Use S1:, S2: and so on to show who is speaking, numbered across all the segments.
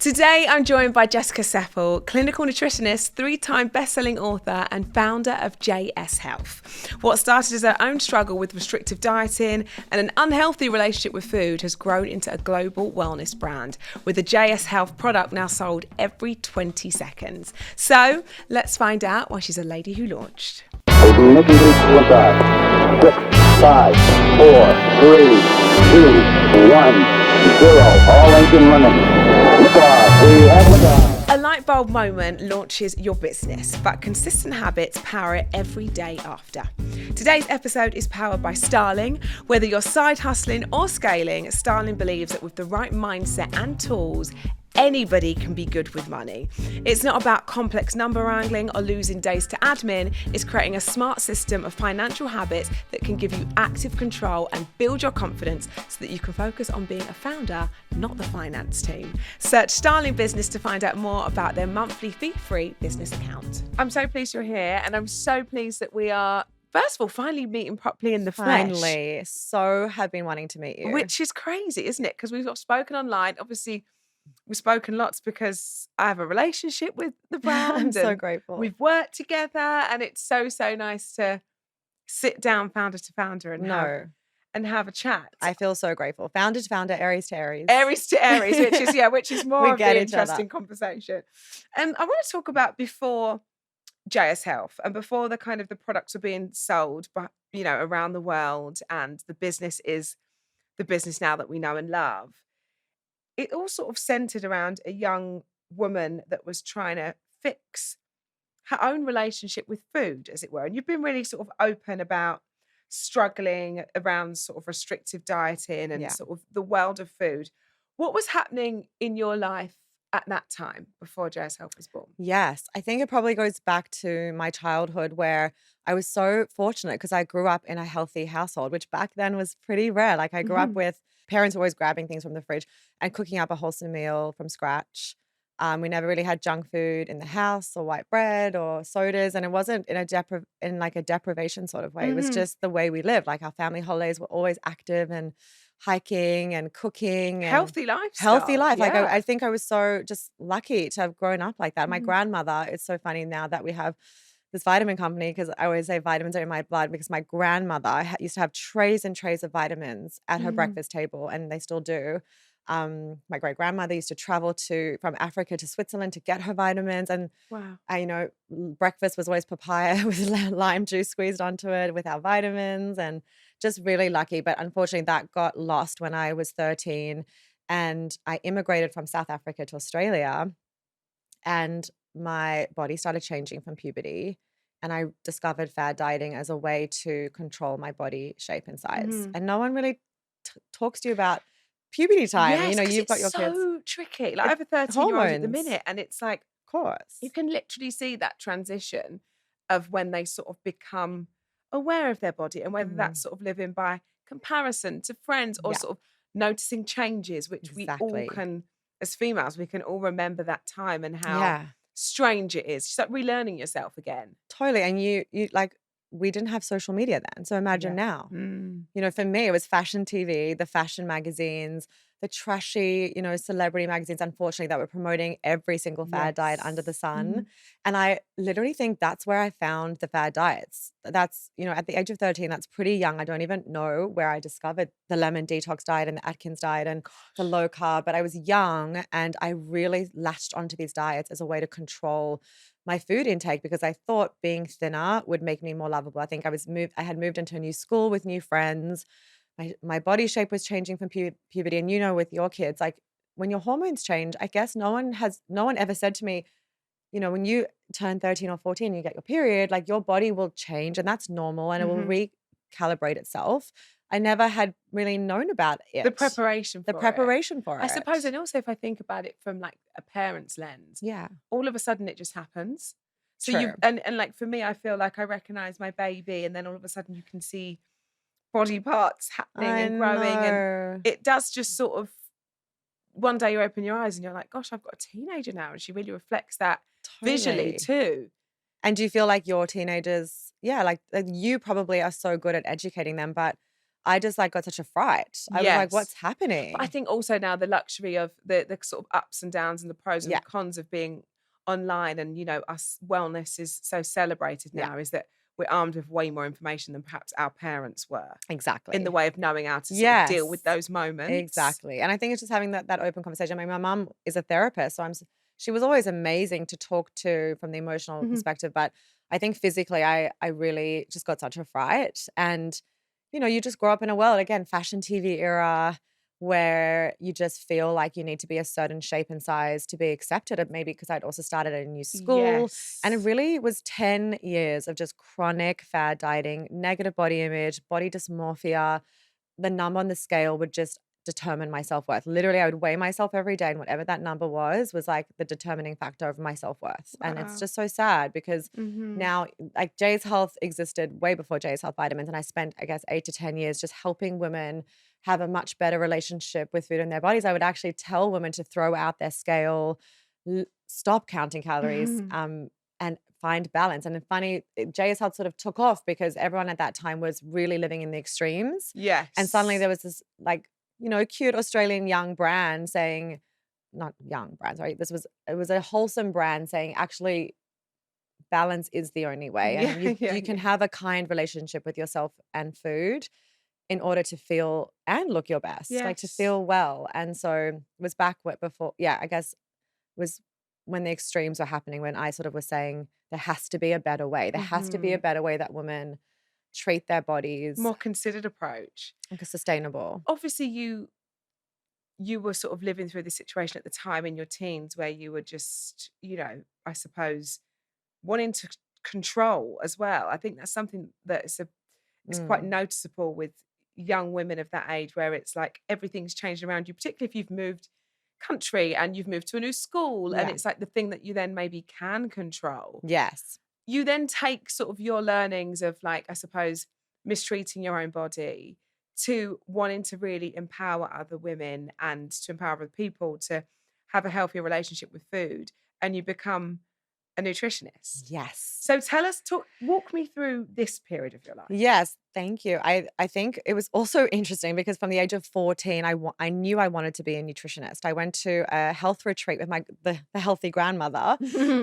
S1: Today, I'm joined by Jessica Sepel, clinical nutritionist, 3-time best-selling author and founder of JSHealth. What started as her own struggle with restrictive dieting and an unhealthy relationship with food has grown into a global wellness brand, with the JSHealth product now sold every 20 seconds. So, let's find out why she's a lady who launched.
S2: Ignition sequence 6, 5, 4, 3, 2, 1, 0. All engine running. Liftoff. We have liftoff.
S1: A light bulb moment launches your business, but consistent habits power it every day after. Today's episode is powered by Starling. Whether you're side hustling or scaling, Starling believes that with the right mindset and tools, anybody can be good with money. It's not about complex number wrangling or losing days to admin. It's creating a smart system of financial habits that can give you active control and build your confidence so that you can focus on being a founder, not the finance team. Search Starling Business to find out more about their monthly fee-free business account. I'm so pleased you're here, and I'm so pleased that we are, first of all, finally meeting properly in the flesh.
S3: Finally. So have been wanting to meet you.
S1: Which is crazy, isn't it? Because we've spoken online. Obviously, we've spoken lots because I have a relationship with the brand.
S3: I'm so
S1: and
S3: grateful.
S1: We've worked together, and it's so nice to sit down founder to founder and have a chat.
S3: I feel so grateful. Founder to founder, Aries to Aries.
S1: Aries to Aries, which is more
S3: We
S1: of
S3: get
S1: the
S3: each other.
S1: interesting conversation. And I want to talk about before JSHealth and before the kind of the products are being sold, but around the world, and the business is the business now that we know and love. It all sort of centered around a young woman that was trying to fix her own relationship with food, as it were. And you've been really sort of open about struggling around sort of restrictive dieting and sort of the world of food. What was happening in your life at that time before JSHealth was born?
S3: Yes. I think it probably goes back to my childhood, where I was so fortunate because I grew up in a healthy household, which back then was pretty rare. Like, I grew up with parents always grabbing things from the fridge and cooking up a wholesome meal from scratch. We never really had junk food in the house or white bread or sodas, and it wasn't in a deprivation sort of way. It was just the way we lived. Like, our family holidays were always active and hiking and cooking and
S1: Healthy lifestyle.
S3: healthy life. Like,
S1: Yeah.
S3: I think I was so just lucky to have grown up like that. My grandmother, it's so funny now that we have this vitamin company, because I always say vitamins are in my blood, because my grandmother used to have trays and trays of vitamins at her breakfast table, and they still do. My great grandmother used to travel from Africa to Switzerland to get her vitamins, and
S1: Wow.
S3: breakfast was always papaya with lime juice squeezed onto it with our vitamins, and just really lucky. But unfortunately, that got lost when I was 13, and I immigrated from South Africa to Australia, and my body started changing from puberty, and I discovered fad dieting as a way to control my body shape and size. And no one really talks to you about puberty time.
S1: Yes, 'cause
S3: You've got your
S1: it's
S3: kids.
S1: so tricky. Like, I
S3: It's
S1: have a 13-year-old at the
S3: hormones.
S1: minute, and it's like,
S3: Of course.
S1: you can literally see that transition of when they sort of become aware of their body, and whether that's sort of living by comparison to friends or
S3: Yeah.
S1: sort of noticing changes, which we all
S3: Exactly.
S1: can, as females, we can all remember that time and how
S3: Yeah,
S1: strange it is. It's like relearning yourself again.
S3: totally. And you like, we didn't have social media then. So imagine now.
S1: Mm.
S3: For me, it was fashion TV, the fashion magazines, the trashy, celebrity magazines, unfortunately, that were promoting every single fad diet under the sun. And I literally think that's where I found the fad diets. That's, at the age of 13, that's pretty young. I don't even know where I discovered the lemon detox diet and the Atkins diet and the low carb, but I was young, and I really latched onto these diets as a way to control my food intake, because I thought being thinner would make me more lovable. I think I had moved into a new school with new friends. My body shape was changing from puberty, and with your kids, like, when your hormones change, I guess no one ever said to me, when you turn 13 or 14, you get your period, like, your body will change, and that's normal, and it will recalibrate itself. I never had really known about it.
S1: The preparation for
S3: it.
S1: I suppose, and also if I think about it from like a parent's lens,
S3: Yeah.
S1: all of a sudden it just happens. So
S3: True.
S1: you and like, for me, I feel like I recognize my baby, and then all of a sudden you can see body parts happening and growing, and it does just sort of, one day you open your eyes and you're like, gosh, I've got a teenager now, and she really reflects that visually too.
S3: And do you feel like your teenagers, like you probably are so good at educating them, but I just like got such a fright. I was like, what's
S1: Yes.
S3: happening?
S1: But I think also now the luxury of the sort of ups and downs and the pros and
S3: Yeah.
S1: the cons of being online and, you know, us wellness is so celebrated
S3: Yeah.
S1: now is that we're armed with way more information than perhaps our parents were in the
S3: Exactly.
S1: way of knowing how to sort of deal with
S3: Yes.
S1: those moments.
S3: Exactly. And I think it's just having that open conversation. I mean, my mum is a therapist, so she was always amazing to talk to from the emotional
S1: Mhm.
S3: perspective. But I think physically, I really just got such a fright. And, you know, you just grow up in a world, again, fashion TV era, where you just feel like you need to be a certain shape and size to be accepted. Maybe because I'd also started at a new school. And it
S1: Yes.
S3: really was 10 years of just chronic fad dieting, negative body image, body dysmorphia. The number on the scale would just determine my self-worth. Literally, I would weigh myself every day, and whatever that number was like the determining factor of my self-worth. And it's
S1: Wow.
S3: just so sad because
S1: Mhm.
S3: now, like, JSHealth existed way before JSHealth vitamins, and I spent, I guess, 8 to 10 years just helping women have a much better relationship with food in their bodies. I would actually tell women to throw out their scale, stop counting calories, and find balance. And it's funny, JSHealth sort of took off because everyone at that time was really living in the extremes.
S1: Yes.
S3: And suddenly there was this, like, you know, cute Australian young brand saying, not young brand, sorry, it was a wholesome brand saying, actually, balance is the only way.
S1: Yeah,
S3: And
S1: yeah,
S3: you can
S1: yeah.
S3: have a kind relationship with yourself and food in order to feel and look your best, like to
S1: Yes.
S3: feel well. And so it was back before, yeah, I guess was when the extremes were happening, when I sort of was saying there has to be a better way. There has to be a
S1: Mhm.
S3: better way that women treat their bodies
S1: More considered approach.
S3: like sustainable.
S1: Obviously, you were sort of living through this situation at the time in your teens where you were just, you know, I suppose wanting to control as well. I think that's something that is quite
S3: Mm.
S1: noticeable with young women of that age where it's like everything's changed around you, particularly if you've moved country and you've moved to a new school and
S3: Yeah.
S1: it's like the thing that you then maybe can control.
S3: Yes.
S1: You then take sort of your learnings of, like, I suppose, mistreating your own body to wanting to really empower other women and to empower other people to have a healthier relationship with food, and you become a nutritionist.
S3: Yes.
S1: So walk me through this period of your life.
S3: Yes, thank you. I think it was also interesting because from the age of 14, I knew I wanted to be a nutritionist. I went to a health retreat with the healthy grandmother,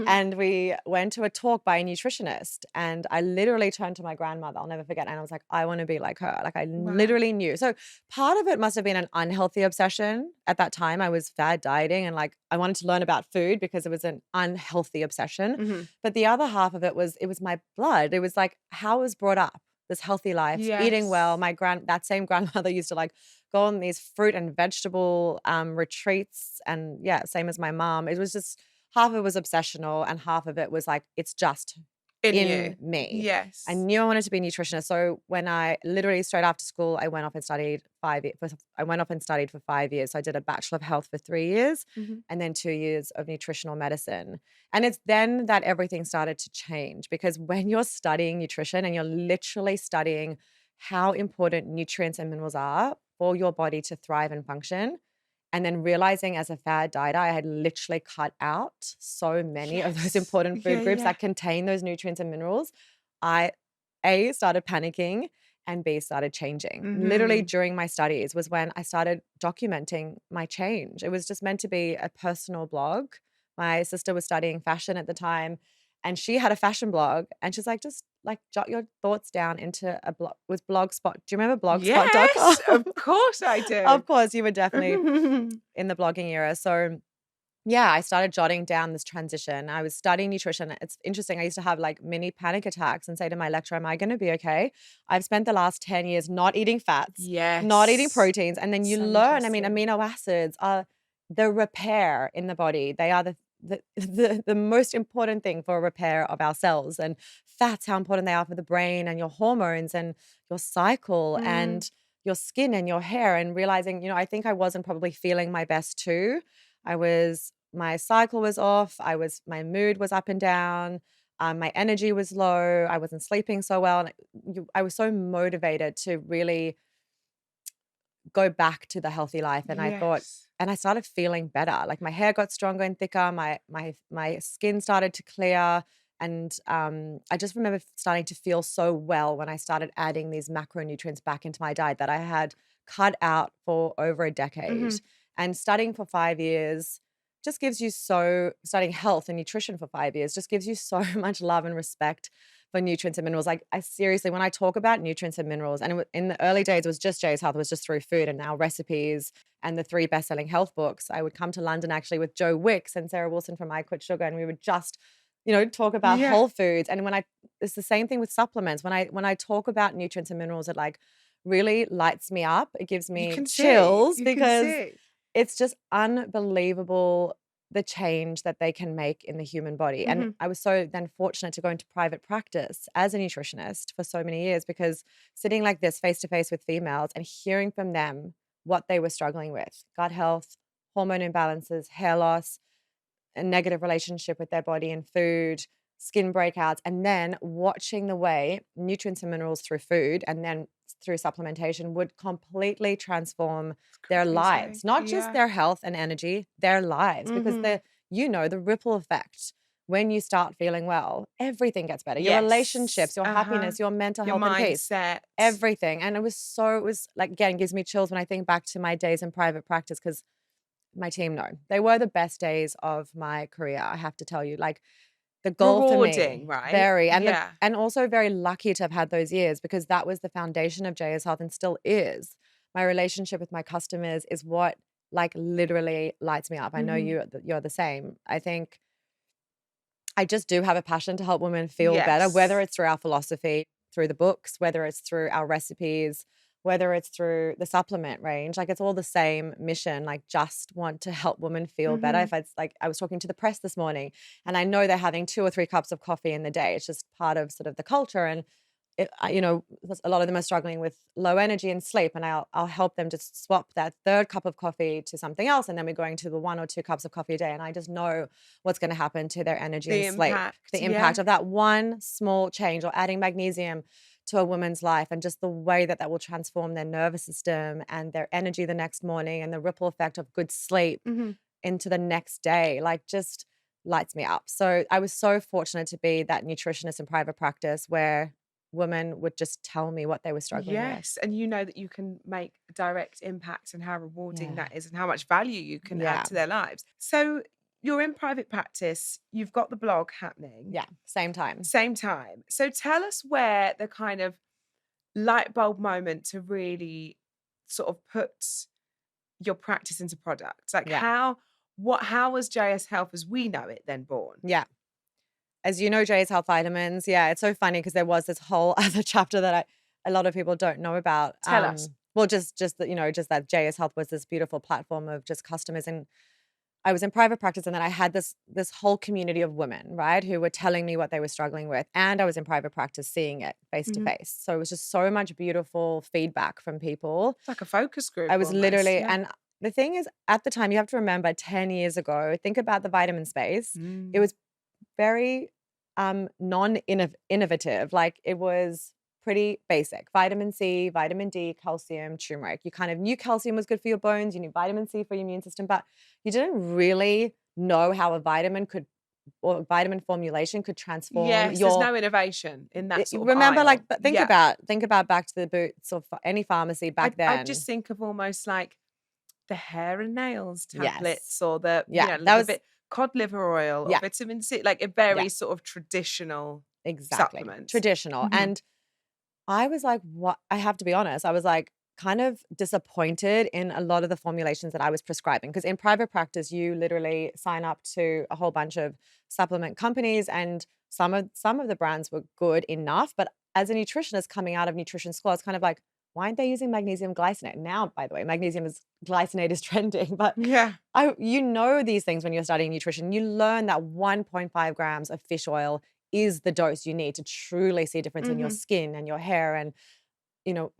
S3: and we went to a talk by a nutritionist. And I literally turned to my grandmother, I'll never forget, and I was like, I want to be like her. Like, I
S1: Wow.
S3: literally knew. So part of it must have been an unhealthy obsession. At that time, I was fad dieting and, like, I wanted to learn about food because it was an unhealthy obsession.
S1: Mhm.
S3: But the other half of it was my blood. It was like how I was brought up, this healthy life, eating well.
S1: Yes.
S3: That same grandmother used to, like, go on these fruit and vegetable retreats, and yeah, same as my mom. It was just half of it was obsessional and half of it was like it's just
S1: In
S3: in
S1: you.
S3: me. I
S1: Yes.
S3: knew I wanted to be a nutritionist. So when I literally straight after school, I went off and studied 5 years. I went off and studied for 5 years. So I did a Bachelor of Health for 3 years
S1: Mhm.
S3: and then 2 years of nutritional medicine. And it's then that everything started to change because when you're studying nutrition and you're literally studying how important nutrients and minerals are for your body to thrive and function, and then realizing as a fad dieter, I had literally cut out so many of those
S1: Yes.
S3: important
S1: Yeah,
S3: food groups
S1: yeah.
S3: that contain those nutrients and minerals. I, A, started panicking, and B, started changing. Literally
S1: Mhm.
S3: during my studies was when I started documenting my change. It was just meant to be a personal blog. My sister was studying fashion at the time, and she had a fashion blog, and she's like, just like jot your thoughts down into a blog. It was Blogspot. Do you remember blogspot.com?
S1: Yes, of course I do.
S3: Of course, you were definitely in the blogging era. So yeah, I started jotting down this transition. I was studying nutrition. It's interesting. I used to have like mini panic attacks and say to my lecturer, am I going to be okay? I've spent the last 10 years not eating fats, not eating
S1: Yes.
S3: proteins. And then you
S1: So
S3: learn, I mean,
S1: interesting.
S3: amino acids are the repair in the body. They are the most important thing for repair of our cells. And fats, how important they are for the brain and your hormones and your cycle
S1: Mm.
S3: and your skin and your hair. And realizing, I think I wasn't probably feeling my best too. My cycle was off. My mood was up and down. My energy was low. I wasn't sleeping so well. And I was so motivated to really go back to the healthy life. And I thought,
S1: Yes.
S3: and I started feeling better. Like my hair got stronger and thicker. My skin started to clear. And I just remember starting to feel so well when I started adding these macronutrients back into my diet that I had cut out for over a decade. And studying for 5 years just gives you studying health and nutrition for 5 years just gives you so much love and respect for nutrients and minerals. Like I seriously, when I talk about nutrients and minerals, and in the early days, it was just JSHealth, it was just through food, and now recipes and the 3 best-selling health books. I would come to London actually with Joe Wicks and Sarah Wilson from I Quit Sugar, and we would just, talk about whole foods. And it's the same thing with supplements. When I talk about nutrients and minerals, it like really lights me up. It gives me chills because it's just unbelievable the change that they can make in the human body. And I was so then fortunate to go into private practice as a nutritionist for so many years, because sitting like this face to face with females and hearing from them what they were struggling with, gut health, hormone imbalances, hair loss, a negative relationship with their body and food, skin breakouts, and then watching the way nutrients and minerals through food and then through supplementation would completely transform their lives, not just their health and energy, their lives, because the ripple effect when you start feeling well, everything gets better. Your relationships, your happiness, your mental health and peace, everything. And it was like, again, gives me chills when I think back to my days in private practice, because my team know they were the best days of my career. I have to tell you, like the goal
S1: rewarding,
S3: for me,
S1: right?
S3: Very, and also very lucky to have had those years, because that was the foundation of JSHealth and still is. My relationship with my customers is what like literally lights me up. I know you're the same. I think I just do have a passion to help women feel better, whether it's through our philosophy, through the books, whether it's through our recipes, whether it's through the supplement range. Like it's all the same mission, like just want to help women feel better. If it's like, I was talking to the press this morning and I know they're having 2 or 3 cups of coffee in the day. It's just part of sort of the culture. And a lot of them are struggling with low energy and sleep, and I'll help them just swap that 3rd cup of coffee to something else, and then we're going to the 1 or 2 cups of coffee a day, and I just know what's going to happen to their energy and sleep. The impact of that one small change, or adding magnesium to a woman's life, and just the way that will transform their nervous system and their energy the next morning, and the ripple effect of good sleep into the next day, like just lights me up. So I was so fortunate to be that nutritionist in private practice where women would just tell me what they were struggling with.
S1: Yes, and you know that you can make a direct impact, and how rewarding that is, and how much value you can add to their lives. So you're in private practice, you've got the blog happening.
S3: Yeah, same time.
S1: So tell us where the kind of light bulb moment to really sort of put your practice into product. Like how was JSHealth as we know it then born?
S3: Yeah. As you know, JSHealth vitamins. Yeah, it's so funny because there was this whole other chapter that a lot of people don't know about.
S1: Tell us.
S3: Well, just that, just that JSHealth was this beautiful platform of just customers. And I was in private practice, and then I had this whole community of women, right, who were telling me what they were struggling with. And I was in private practice seeing it face to face. So it was just so much beautiful feedback from people.
S1: It's like a focus group.
S3: I was literally, and the thing is, at the time, you have to remember 10 years ago, think about the vitamin space. It was very non-innovative. Like it was pretty basic. Vitamin C, vitamin D, calcium, turmeric. You kind of knew calcium was good for your bones. You knew vitamin C for your immune system, but you didn't really know how a vitamin vitamin formulation could transform.
S1: There's no innovation in that sort of
S3: remember,
S1: aisle.
S3: like, think about back to the Boots or any pharmacy back then.
S1: I just think of almost like the hair and nails tablets, or the cod liver oil, or vitamin C, like a very sort of traditional supplement.
S3: Traditional. And I was like, what? I have to be honest, I was like kind of disappointed in a lot of the formulations that I was prescribing, because in private practice, you literally sign up to a whole bunch of supplement companies, and some of the brands were good enough. But as a nutritionist coming out of nutrition school, I was kind of like, why aren't they using magnesium glycinate? Now, by the way, glycinate is trending, but these things when you're studying nutrition. You learn that 1.5 grams of fish oil is the dose you need to truly see a difference in your skin and your hair and,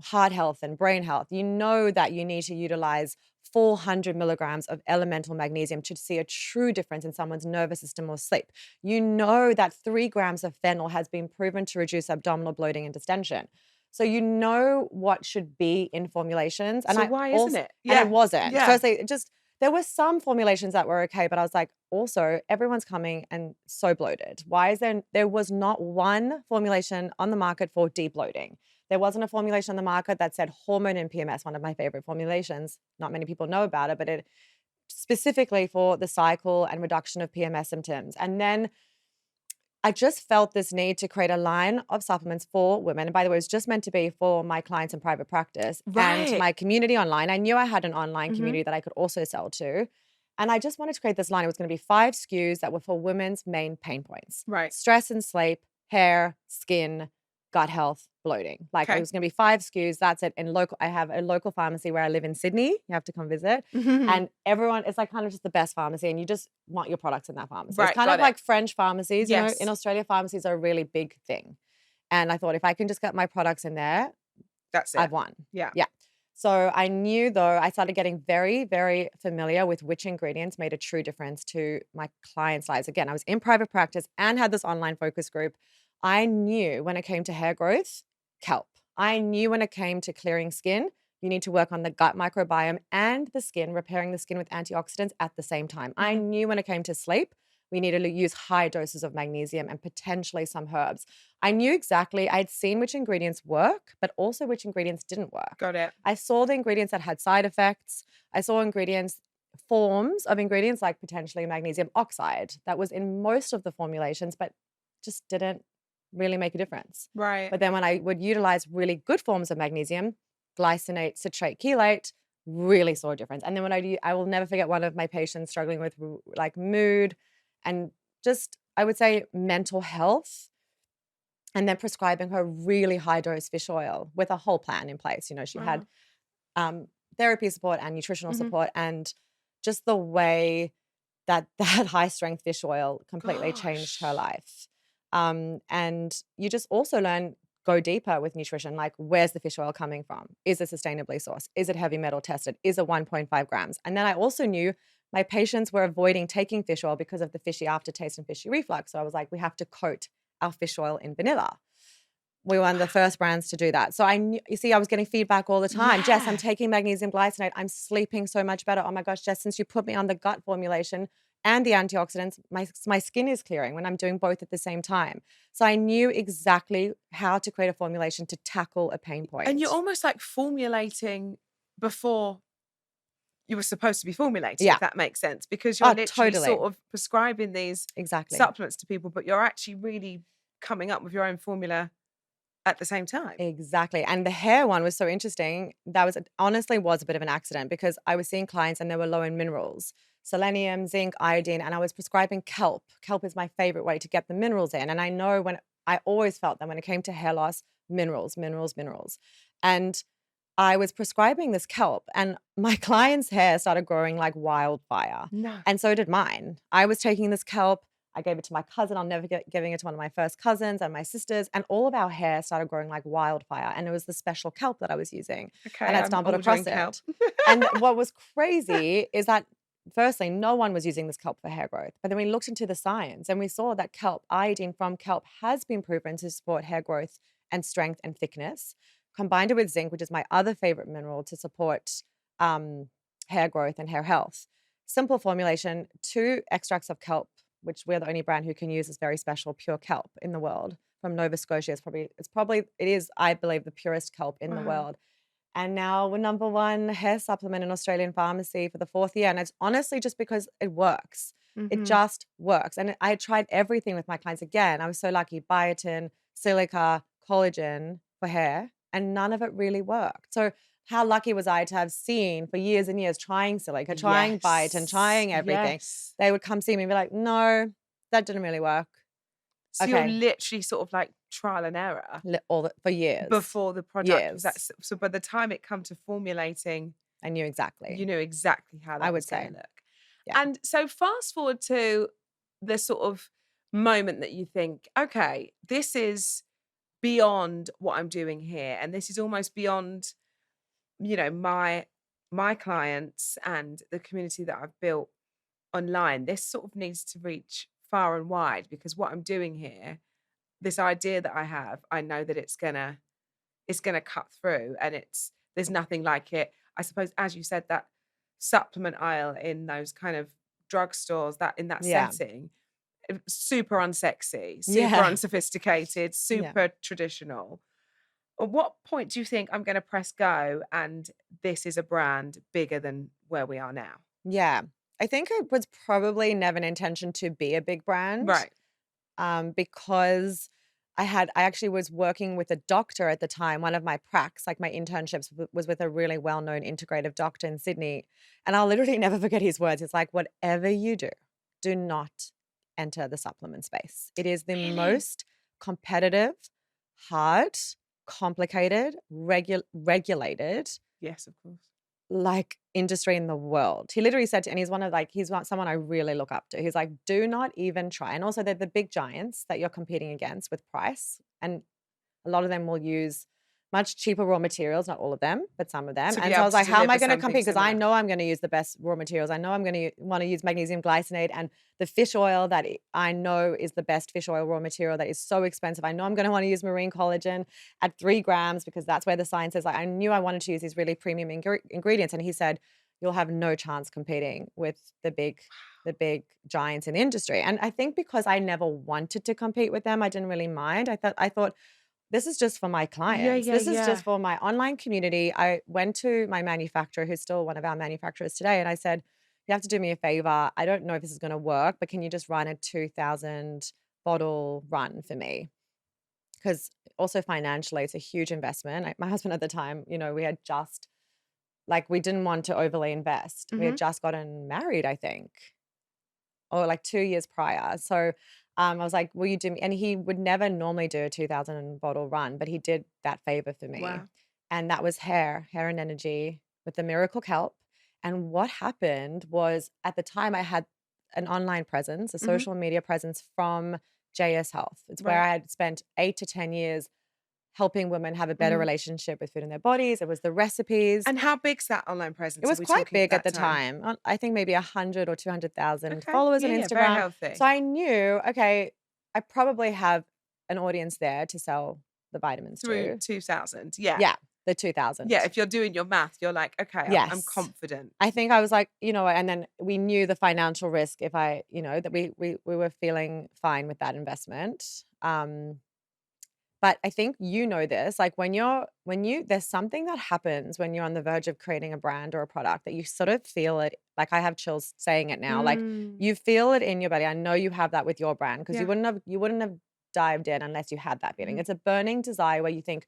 S3: heart health and brain health. You know that you need to utilize 400 milligrams of elemental magnesium to see a true difference in someone's nervous system or sleep. You know that 3 grams of fennel has been proven to reduce abdominal bloating and distension. So you know what should be in formulations. And
S1: why isn't it?
S3: And it wasn't. Firstly, there were some formulations that were okay, but I was like, also everyone's coming and so bloated. Why is there was not one formulation on the market for de-bloating. There wasn't a formulation on the market that said hormone and PMS, one of my favorite formulations. Not many people know about it, but it specifically for the cycle and reduction of PMS symptoms. And then I just felt this need to create a line of supplements for women. And by the way, it was just meant to be for my clients in private practice and my community online. I knew I had an online community that I could also sell to. And I just wanted to create this line. It was going to be 5 SKUs that were for women's main pain points.
S1: Right.
S3: Stress and sleep, hair, skin, gut health, bloating. Like it was going to be 5 SKUs. That's it. I have a local pharmacy where I live in Sydney. You have to come visit. And everyone, it's like kind of just the best pharmacy and you just want your products in that pharmacy.
S1: Right,
S3: It's kind of like French pharmacies, you know, in Australia, pharmacies are a really big thing. And I thought if I can just get my products in there,
S1: that's it.
S3: I've won.
S1: Yeah.
S3: Yeah. So I knew though, I started getting very, very familiar with which ingredients made a true difference to my clients' lives. Again, I was in private practice and had this online focus group. I knew when it came to hair growth, kelp. I knew when it came to clearing skin, you need to work on the gut microbiome and the skin, repairing the skin with antioxidants at the same time. I knew when it came to sleep, we needed to use high doses of magnesium and potentially some herbs. I knew exactly, I'd seen which ingredients work, but also which ingredients didn't work.
S1: Got it.
S3: I saw the ingredients that had side effects. I saw forms of ingredients like potentially magnesium oxide that was in most of the formulations, but just didn't really make a difference.
S1: Right.
S3: But then when I would utilize really good forms of magnesium, glycinate, citrate, chelate, really saw a difference. And then when I will never forget one of my patients struggling with like mood and just, I would say mental health, and then prescribing her really high dose fish oil with a whole plan in place. You know, she had therapy support and nutritional support, and just the way that high strength fish oil completely changed her life. And you just also learn, go deeper with nutrition, like where's the fish oil coming from? Is it sustainably sourced? Is it heavy metal tested? Is it 1.5 grams? And then I also knew my patients were avoiding taking fish oil because of the fishy aftertaste and fishy reflux. So I was like, we have to coat our fish oil in vanilla. We were one of the first brands to do that. So I knew, you see, I was getting feedback all the time. Jess, I'm taking magnesium glycinate. I'm sleeping so much better. Oh my gosh, Jess, since you put me on the gut formulation and the antioxidants, my skin is clearing when I'm doing both at the same time. So I knew exactly how to create a formulation to tackle a pain point.
S1: And you're almost like formulating before you were supposed to be formulating, if that makes sense, because you're literally sort of prescribing these supplements to people, but you're actually really coming up with your own formula at the same time.
S3: Exactly. And the hair one was so interesting. That honestly was a bit of an accident because I was seeing clients and they were low in minerals, selenium, zinc, iodine, and I was prescribing kelp. Kelp is my favorite way to get the minerals in. And I know I always felt that when it came to hair loss, minerals. And I was prescribing this kelp and my client's hair started growing like wildfire.
S1: No.
S3: And so did mine. I was taking this kelp. I gave it to my cousin. I'll never forget giving it to one of my first cousins and my sisters. And all of our hair started growing like wildfire. And it was the special kelp that I was using.
S1: Okay,
S3: and I stumbled across it. And what was crazy is that, firstly, no one was using this kelp for hair growth. But then we looked into the science and we saw that kelp, iodine from kelp, has been proven to support hair growth and strength and thickness. Combined it with zinc, which is my other favorite mineral to support hair growth and hair health. Simple formulation, 2 extracts of kelp, which we're the only brand who can use this very special pure kelp in the world from Nova Scotia. It is, I believe, the purest kelp in the world. And now we're #1 hair supplement in Australian pharmacy for the 4th year. And it's honestly just because it works. It just works. And I tried everything with my clients. Again, I was so lucky, biotin, silica, collagen for hair, and none of it really worked. So how lucky was I to have seen for years and years trying silica, trying biotin, trying everything. They would come see me and be like, no, that didn't really work.
S1: So you're literally sort of like trial and error.
S3: For years.
S1: Before the product. So by the time it come to formulating,
S3: I knew exactly.
S1: You knew exactly how that
S3: was
S1: going to look.
S3: Yeah.
S1: And so fast forward to the sort of moment that you think, okay, this is beyond what I'm doing here. And this is almost beyond, you know, my clients and the community that I've built online. This sort of needs to reach far and wide because what I'm doing here, this idea that I have, I know that it's gonna cut through, and there's nothing like it. I suppose, as you said, that supplement aisle in those kind of drugstores, that in that
S3: Yeah.
S1: setting, super unsexy, super
S3: Yeah.
S1: unsophisticated, super traditional. At what point do you think I'm going to press go and this is a brand bigger than where we are now?
S3: Yeah. I think it was probably never an intention to be a big brand.
S1: Right.
S3: Because I actually was working with a doctor at the time. One of my pracs, like my internships, was with a really well-known integrative doctor in Sydney. And I'll literally never forget his words. It's like, whatever you do not enter the supplement space. It is the
S1: Really?
S3: most competitive, hard, complicated, regulated,
S1: Yes, of course.
S3: like industry in the world. He literally said, and he's someone I really look up to. He's like, do not even try. And also they're the big giants that you're competing against with price. And a lot of them will use much cheaper raw materials, not all of them, but some of them.
S1: To be
S3: And so I
S1: able
S3: was
S1: to
S3: like, how am I
S1: deliver
S3: going to
S1: something
S3: compete? Because I
S1: similar.
S3: know I'm going to use the best raw materials. I know I'm going to want to use magnesium glycinate and the fish oil that I know is the best fish oil raw material that is so expensive. I know I'm going to want to use marine collagen at 3 grams because that's where the science is. Like, I knew I wanted to use these really premium ingredients. And he said, you'll have no chance competing with the big giants in the industry. And I think because I never wanted to compete with them, I didn't really mind. I thought this is just for my clients. This is just for my online community. I went to my manufacturer, who's still one of our manufacturers today, and I said, you have to do me a favor. I don't know if this is going to work, but can you just run a 2,000 bottle run for me? Because also financially, it's a huge investment. My husband at the time, we had just, we didn't want to overly invest. We had just gotten married, I think, or like 2 years prior. So I was like, will you do me? And he would never normally do a 2,000 bottle run, but he did that favor for me.
S1: Wow.
S3: And that was hair and energy with the miracle kelp. And what happened was at the time I had an online presence, a social media presence from JSHealth. It's where I had spent 8 to 10 years helping women have a better relationship with food in their bodies. It was the recipes.
S1: And how big's that online presence?
S3: It was quite big at the time. I think maybe 100 or 200,000 followers on Instagram.
S1: Very healthy.
S3: So I knew, okay, I probably have an audience there to sell the vitamins
S1: Through
S3: to.
S1: 2,000. Yeah.
S3: Yeah, the 2,000.
S1: Yeah, if you're doing your math, you're like, okay, I'm confident.
S3: I think I was like, and then we knew the financial risk if I, that we were feeling fine with that investment. But I think this, like there's something that happens when you're on the verge of creating a brand or a product that you sort of feel it. Like I have chills saying it now. Like you feel it in your belly. I know you have that with your brand because you wouldn't have dived in unless you had that feeling. It's a burning desire where you think,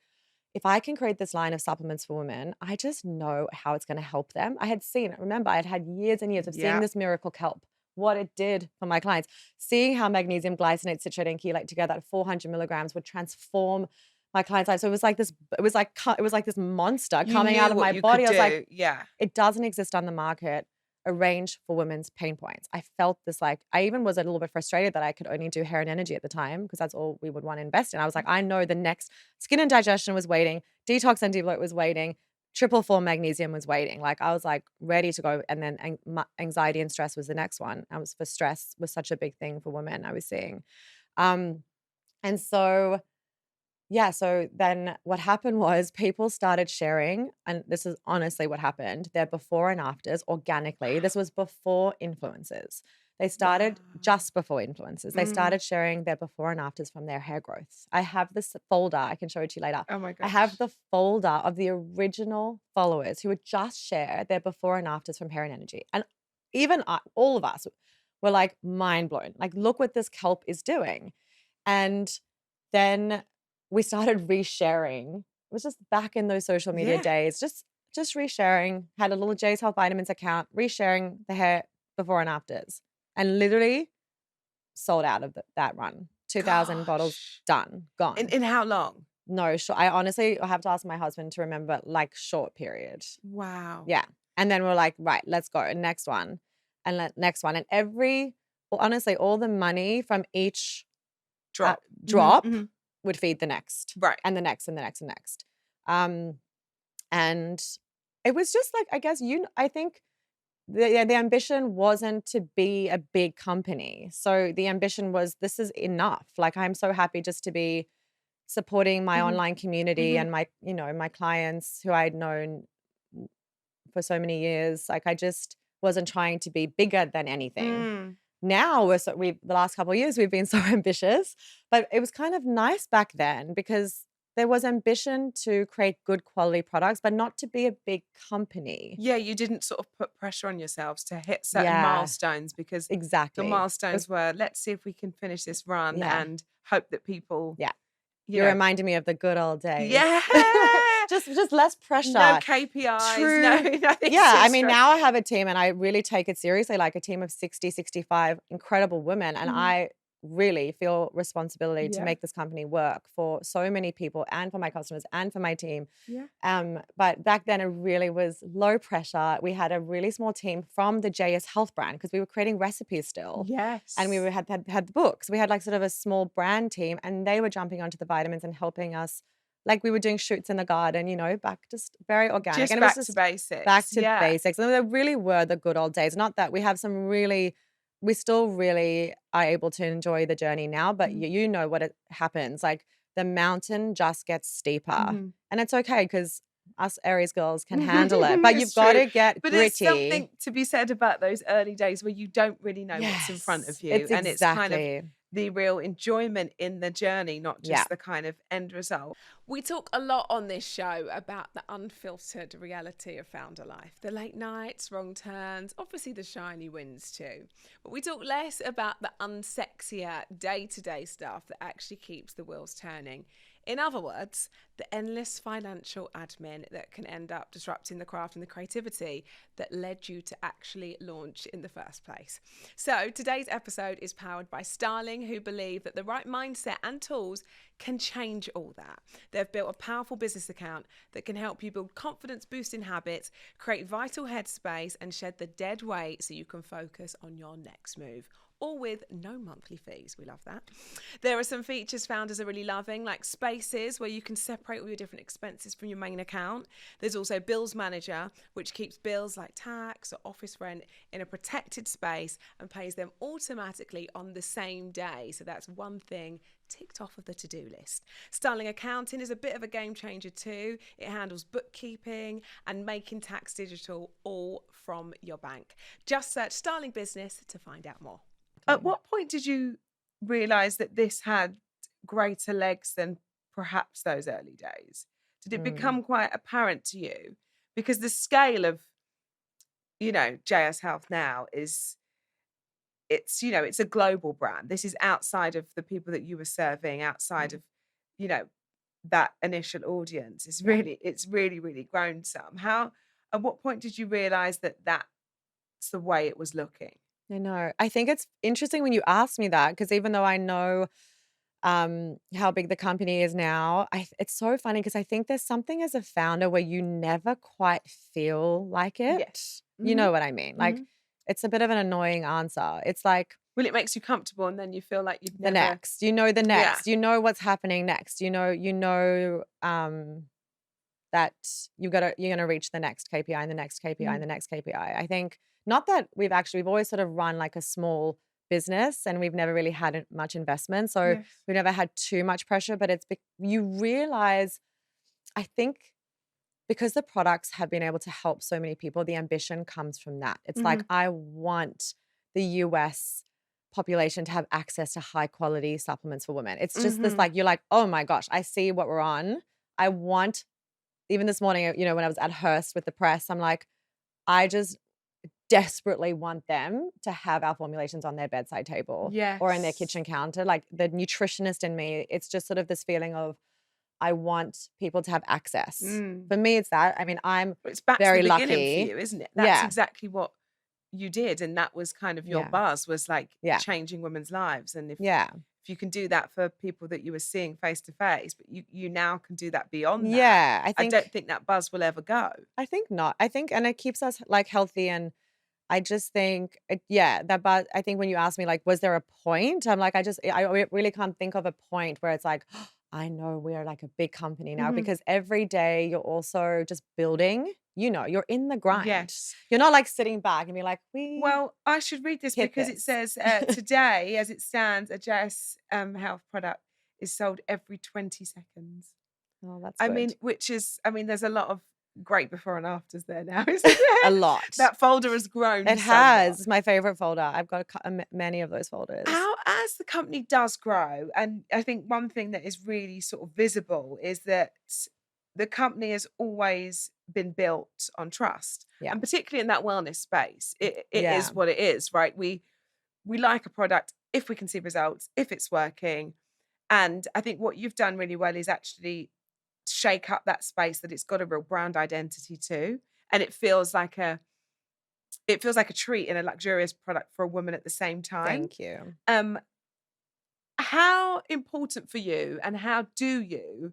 S3: if I can create this line of supplements for women, I just know how it's going to help them. I had seen it. Remember, I had had years and years of seeing this miracle kelp, what it did for my clients, seeing how magnesium glycinate, citrate, and chelate together at 400 milligrams would transform my clients' lives. So it was like this monster coming out of my body. I was like, it doesn't exist on the market, a range for women's pain points. I felt this, I even was a little bit frustrated that I could only do hair and energy at the time because that's all we would want to invest in. I was like, I know the next skin and digestion was waiting, detox and debloat was waiting, triple form magnesium was waiting. I was ready to go. And then anxiety and stress was the next one. Stress was such a big thing for women I was seeing. And so then what happened was people started sharing, and this is honestly what happened, their before and afters organically. This was before influencers. They started just before influencers. They started sharing their before and afters from their hair growth. I have this folder. I can show it to you later.
S1: Oh my gosh.
S3: I have the folder of the original followers who would just share their before and afters from hair and energy. And even all of us were mind blown. Look what this kelp is doing. And then we started resharing. It was just back in those social media days, just resharing, had a little JSHealth Vitamins account, resharing the hair before and afters, and literally sold out of that run. 2,000 bottles done, gone.
S1: In how long?
S3: No, I honestly have to ask my husband to remember, short period.
S1: Wow.
S3: Yeah. And then we're like, right, let's go. Next one. And next one. And honestly, all the money from each drop would feed the next.
S1: Right.
S3: And the next and the next and next. And it was just I guess, I think the ambition wasn't to be a big company. So the ambition was, this is enough. I'm so happy just to be supporting my online community and my, my clients who I'd known for so many years. I just wasn't trying to be bigger than anything.
S1: Mm.
S3: Now the last couple of years we've been so ambitious, but it was kind of nice back then because there was ambition to create good quality products, but not to be a big company.
S1: Yeah, you didn't sort of put pressure on yourselves to hit certain
S3: Yeah,
S1: milestones because the
S3: exactly. It
S1: milestones
S3: was,
S1: were, let's see if we can finish this run
S3: yeah,
S1: and hope that people,
S3: yeah.
S1: you
S3: You're
S1: know,
S3: reminding me of the good old days.
S1: yeah,
S3: just less pressure.
S1: no KPIs,
S3: True.
S1: nothing
S3: Yeah, I
S1: too
S3: mean,
S1: stressful.
S3: now I have a team and I really take it seriously, like a team of 60, 65 incredible women. And
S1: Mhm.
S3: I really feel responsibility to
S1: Yeah.
S3: make this company work for so many people and for my customers and for my team.
S1: Yeah.
S3: But back then it really was low pressure. We had a really small team from the JSHealth brand because we were creating recipes still.
S1: Yes.
S3: And we had the books. We had like sort of a small brand team and they were jumping onto the vitamins and helping us. Like we were doing shoots in the garden, just very organic.
S1: Just
S3: And it
S1: back
S3: was
S1: to
S3: just
S1: basics.
S3: back to
S1: Yeah.
S3: basics. And they really were the good old days. Not that we have some really, we still really are able to enjoy the journey now, but
S1: Mhm.
S3: you know what it happens. Like the mountain just gets steeper.
S1: Mhm.
S3: And it's okay because us Aries girls can handle it. But
S1: It's
S3: you've got
S1: true.
S3: to get
S1: But there's
S3: gritty.
S1: something to be said about those early days where you don't really know what's in front of
S3: Yes,
S1: you.
S3: it's
S1: And it's kind of
S3: exactly.
S1: the real enjoyment in the journey, not
S3: Yeah.
S1: just the kind of end result. We talk a lot on this show about the unfiltered reality of founder life, the late nights, wrong turns, obviously the shiny wins too. But we talk less about the unsexier day-to-day stuff that actually keeps the wheels turning. In other words, the endless financial admin that can end up disrupting the craft and the creativity that led you to actually launch in the first place. So today's episode is powered by Starling, who believe that the right mindset and tools can change all that. They've built a powerful business account that can help you build confidence boosting habits, create vital headspace, and shed the dead weight so you can focus on your next move. All with no monthly fees. We love that. There are some features founders are really loving, like Spaces, where you can separate all your different expenses from your main account. There's also Bills Manager, which keeps bills like tax or office rent in a protected space and pays them automatically on the same day. So that's one thing ticked off of the to-do list. Starling Accounting is a bit of a game changer too. It handles bookkeeping and making tax digital all from your bank. Just search Starling Business to find out more. At what point did you realise that this had greater legs than perhaps those early days? Did it become quite apparent to you? Because the scale of, JSHealth now it's a global brand. This is outside of the people that you were serving, outside of, that initial audience. It's really, really grown some. At what point did you realise that that's the way it was looking?
S3: I know. I think it's interesting when you ask me that because even though I know how big the company is now, it's so funny because I think there's something as a founder where you never quite feel like it.
S1: Yes.
S3: You know what I mean? Like
S1: Mhm.
S3: it's a bit of an annoying answer. It's like
S1: Well, it makes you comfortable, and then you feel like you've
S3: the
S1: never.
S3: next, the
S1: Yeah.
S3: next, what's happening next. That you're gonna reach the next KPI and the next KPI and the next KPI. I think not that we've always sort of run like a small business and we've never really had much investment. So
S1: Yes.
S3: we've never had too much pressure, but you realize, I think because the products have been able to help so many people, the ambition comes from that. It's like, I want the US population to have access to high quality supplements for women. It's just this like, you're like, oh my gosh, I see what we're on. I want, even this morning, when I was at Hearst with the press, I'm like, I just desperately want them to have our formulations on their bedside table or in their kitchen counter. Like the nutritionist in me, it's just sort of this feeling of I want people to have access. For me, it's that. I mean,
S1: It's back
S3: very
S1: to the beginning
S3: lucky.
S1: for you, isn't it? That's exactly what you did, and that was kind of your buzz, was like changing women's lives. And if you can do that for people that you were seeing face to face, but you now can do that beyond that. I don't think that buzz will ever go.
S3: I think not. I think, and it keeps us like healthy. And I just think, that buzz. I think when you ask me like, was there a point? I'm like, I really can't think of a point where it's like, I know we're like a big company now, because every day you're also just building. You're in the grind.
S1: Yes.
S3: You're not like sitting back and be like,
S1: Well, I should read this because it says today, as it stands, a JS Health product is sold every 20 seconds.
S3: Oh, that's
S1: I
S3: good.
S1: mean, there's a lot of great before and afters there now, isn't there?
S3: A lot.
S1: That folder has grown.
S3: It
S1: somewhat.
S3: has. It's my favorite folder. I've got many of those folders.
S1: How, as the company does grow, and I think one thing that is really sort of visible is that the company has always been built on trust,
S3: Yeah.
S1: and particularly in that wellness space, it
S3: Yeah.
S1: is what it is, right? We like a product if we can see results, if it's working, and I think what you've done really well is actually shake up that space, that it's got a real brand identity too, and it feels like a treat and a luxurious product for a woman at the same time.
S3: Thank you.
S1: How important for you, and how do you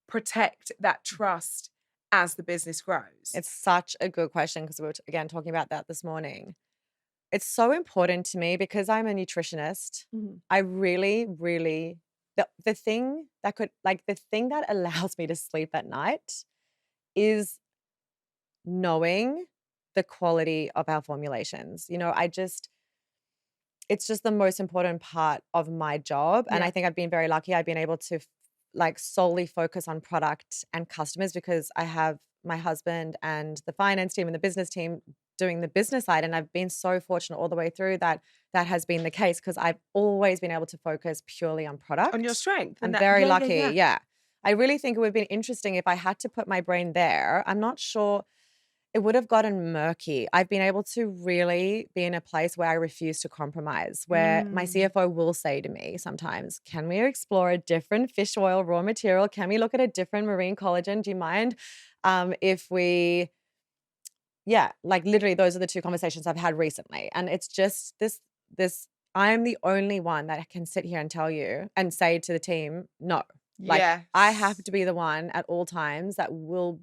S1: protect that trust as the business grows?
S3: It's such a good question because we were, again, talking about that this morning. It's so important to me because I'm a nutritionist. I really, really, the thing that allows me to sleep at night is knowing the quality of our formulations. It's just the most important part of my job. And
S1: Yeah.
S3: I think I've been very lucky. I've been able to solely focus on product and customers because I have my husband and the finance team and the business team doing the business side. And I've been so fortunate all the way through that has been the case because I've always been able to focus purely on product.
S1: On your strength.
S3: I'm
S1: and that-
S3: very
S1: yeah, yeah,
S3: lucky.
S1: yeah.
S3: Yeah. I really think it would have been interesting if I had to put my brain there. I'm not sure it would have gotten murky. I've been able to really be in a place where I refuse to compromise, where my CFO will say to me sometimes, can we explore a different fish oil raw material? Can we look at a different marine collagen? Do you mind if we, literally those are the two conversations I've had recently. And it's just this, I'm the only one that can sit here and tell you and say to the team, no, I have to be the one at all times that will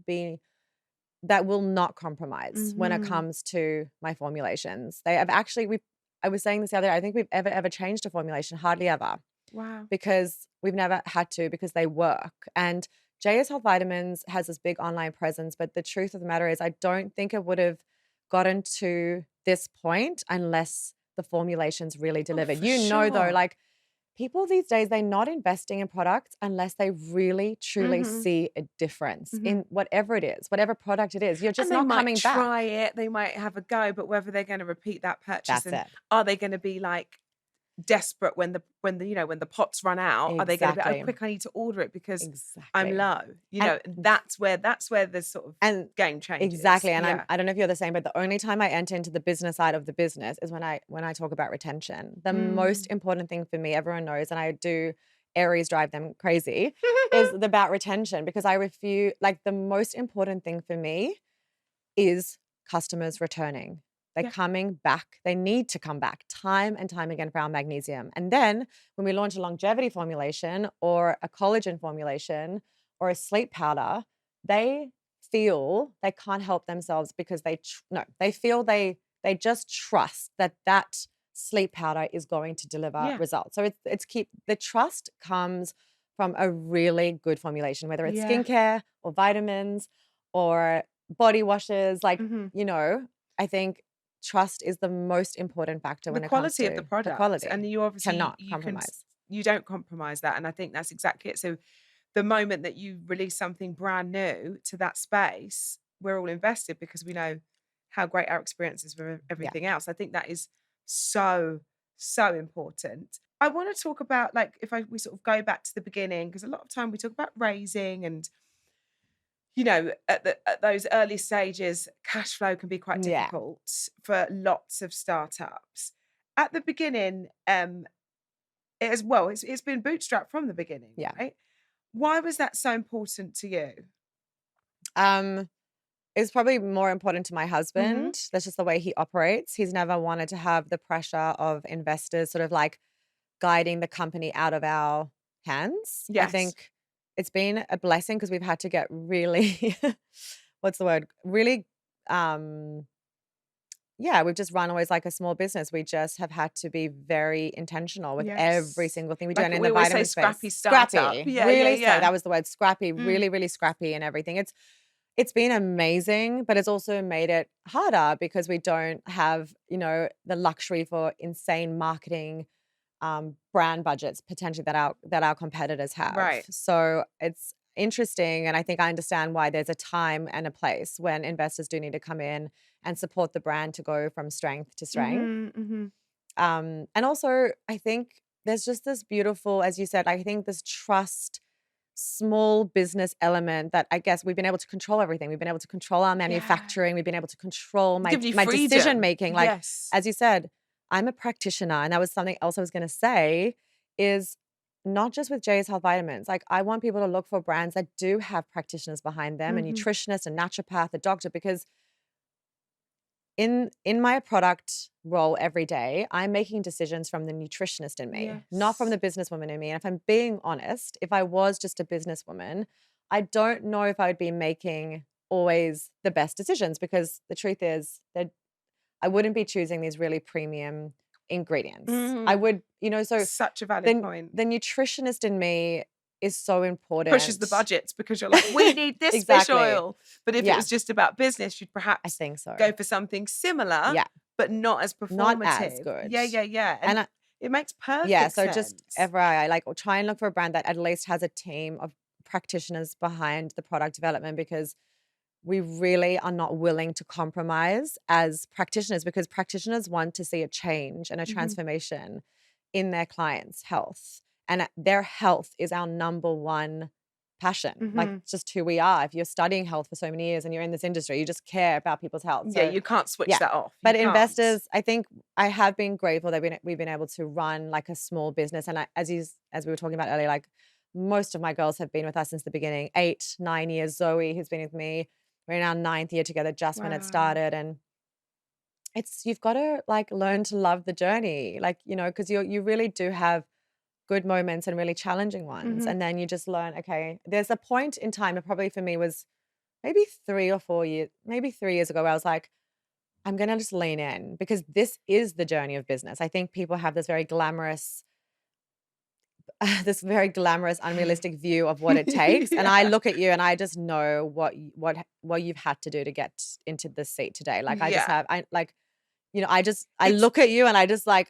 S3: not compromise when it comes to my formulations. They have actually, I was saying this the other day, I think we've ever changed a formulation, hardly ever.
S1: Wow.
S3: Because we've never had to, because they work. And JSHealth Vitamins has this big online presence, but the truth of the matter is I don't think it would have gotten to this point unless the formulations really delivered. Though, people these days, they're not investing in products unless they really, truly see a difference in whatever it is, whatever product it is. You're just not coming back.
S1: They might try it, they might have a go, but whether they're going to repeat that purchase, are they going to be desperate when the pots run out? Are they going to be, oh, quick, I need to order it because I'm low? That's where the sort of game changes.
S3: Exactly. And I don't know if you're the same, but the only time I enter into the business side of the business is when I talk about retention. The most important thing for me, everyone knows, and I do Aries drive them crazy, is about retention, because I refuse, the most important thing for me is customers returning. They're coming back. They need to come back time and time again for our magnesium. And then when we launch a longevity formulation or a collagen formulation or a sleep powder, they feel they can't help themselves because they just trust that sleep powder is going to deliver results. So the trust comes from a really good formulation, whether it's skincare or vitamins or body washes. I think trust is the most important factor when it comes to
S1: the quality of the product.
S3: The quality.
S1: And you obviously
S3: cannot compromise.
S1: You don't compromise that. And I think that's exactly it. So the moment that you release something brand new to that space, we're all invested because we know how great our experience is with everything else. I think that is so, so important. I want to talk about, we sort of go back to the beginning, because a lot of time we talk about raising and, at those early stages, cash flow can be quite difficult for lots of startups. At the beginning, it's been bootstrapped from the beginning, right? Why was that so important to you?
S3: It's probably more important to my husband. That's just the way he operates. He's never wanted to have the pressure of investors sort of guiding the company out of our hands.
S1: Yes.
S3: I think it's been a blessing because we've had to get really, what's the word? Really, we've just run always like a small business. We just have had to be very intentional with every single thing we do. And in the vitamin space,
S1: scrappy startup.
S3: Scrappy. Really, so that was the word, scrappy. Really, really scrappy and everything. It's been amazing, but it's also made it harder because we don't have, the luxury for insane marketing brand budgets potentially that our competitors have.
S1: Right.
S3: So it's interesting. And I think I understand why there's a time and a place when investors do need to come in and support the brand to go from strength to strength. And also, I think there's just this beautiful, as you said, I think this trust, small business element that I guess we've been able to control everything. We've been able to control our manufacturing. We've been able to control my decision making. Like, as you said, I'm a practitioner. And that was something else I was going to say is not just with JSHealth vitamins. Like, I want people to look for brands that do have practitioners behind them, a nutritionist, a naturopath, a doctor, because in my product role every day, I'm making decisions from the nutritionist in me, not from the businesswoman in me. And if I'm being honest, if I was just a businesswoman, I don't know if I would be making always the best decisions, because the truth is that I wouldn't be choosing these really premium ingredients. I would, so
S1: such a valid point.
S3: The nutritionist in me is so important.
S1: Pushes the budgets because you're like, we need this fish oil. But if it was just about business, you'd perhaps
S3: I think so.
S1: go for something similar, but not as performative.
S3: Not as good.
S1: Yeah. And it makes perfect sense.
S3: So just FYI, like, try and look for a brand that at least has a team of practitioners behind the product development, because we really are not willing to compromise as practitioners, because practitioners want to see a change and a transformation in their clients' health. And their health is our number one passion. Like, it's just who we are. If you're studying health for so many years and you're in this industry, you just care about people's health. So,
S1: you can't switch that off.
S3: But investors, I think I have been grateful that we've been able to run like a small business. And as we were talking about earlier, like, most of my girls have been with us since the beginning, 8, 9 years. Zoe, who's been with me, we're in our 9th year together just when it started. And you've got to like learn to love the journey, like, because you really do have good moments and really challenging ones. And then you just learn, okay, there's a point in time, and probably for me was maybe 3 or 4 years, maybe 3 years ago, where I was like, I'm going to just lean in, because this is the journey of business. I think people have this very glamorous, unrealistic view of what it takes. And I look at you and I just know what you've had to do to get into this seat today. Like, I look at you and I just like,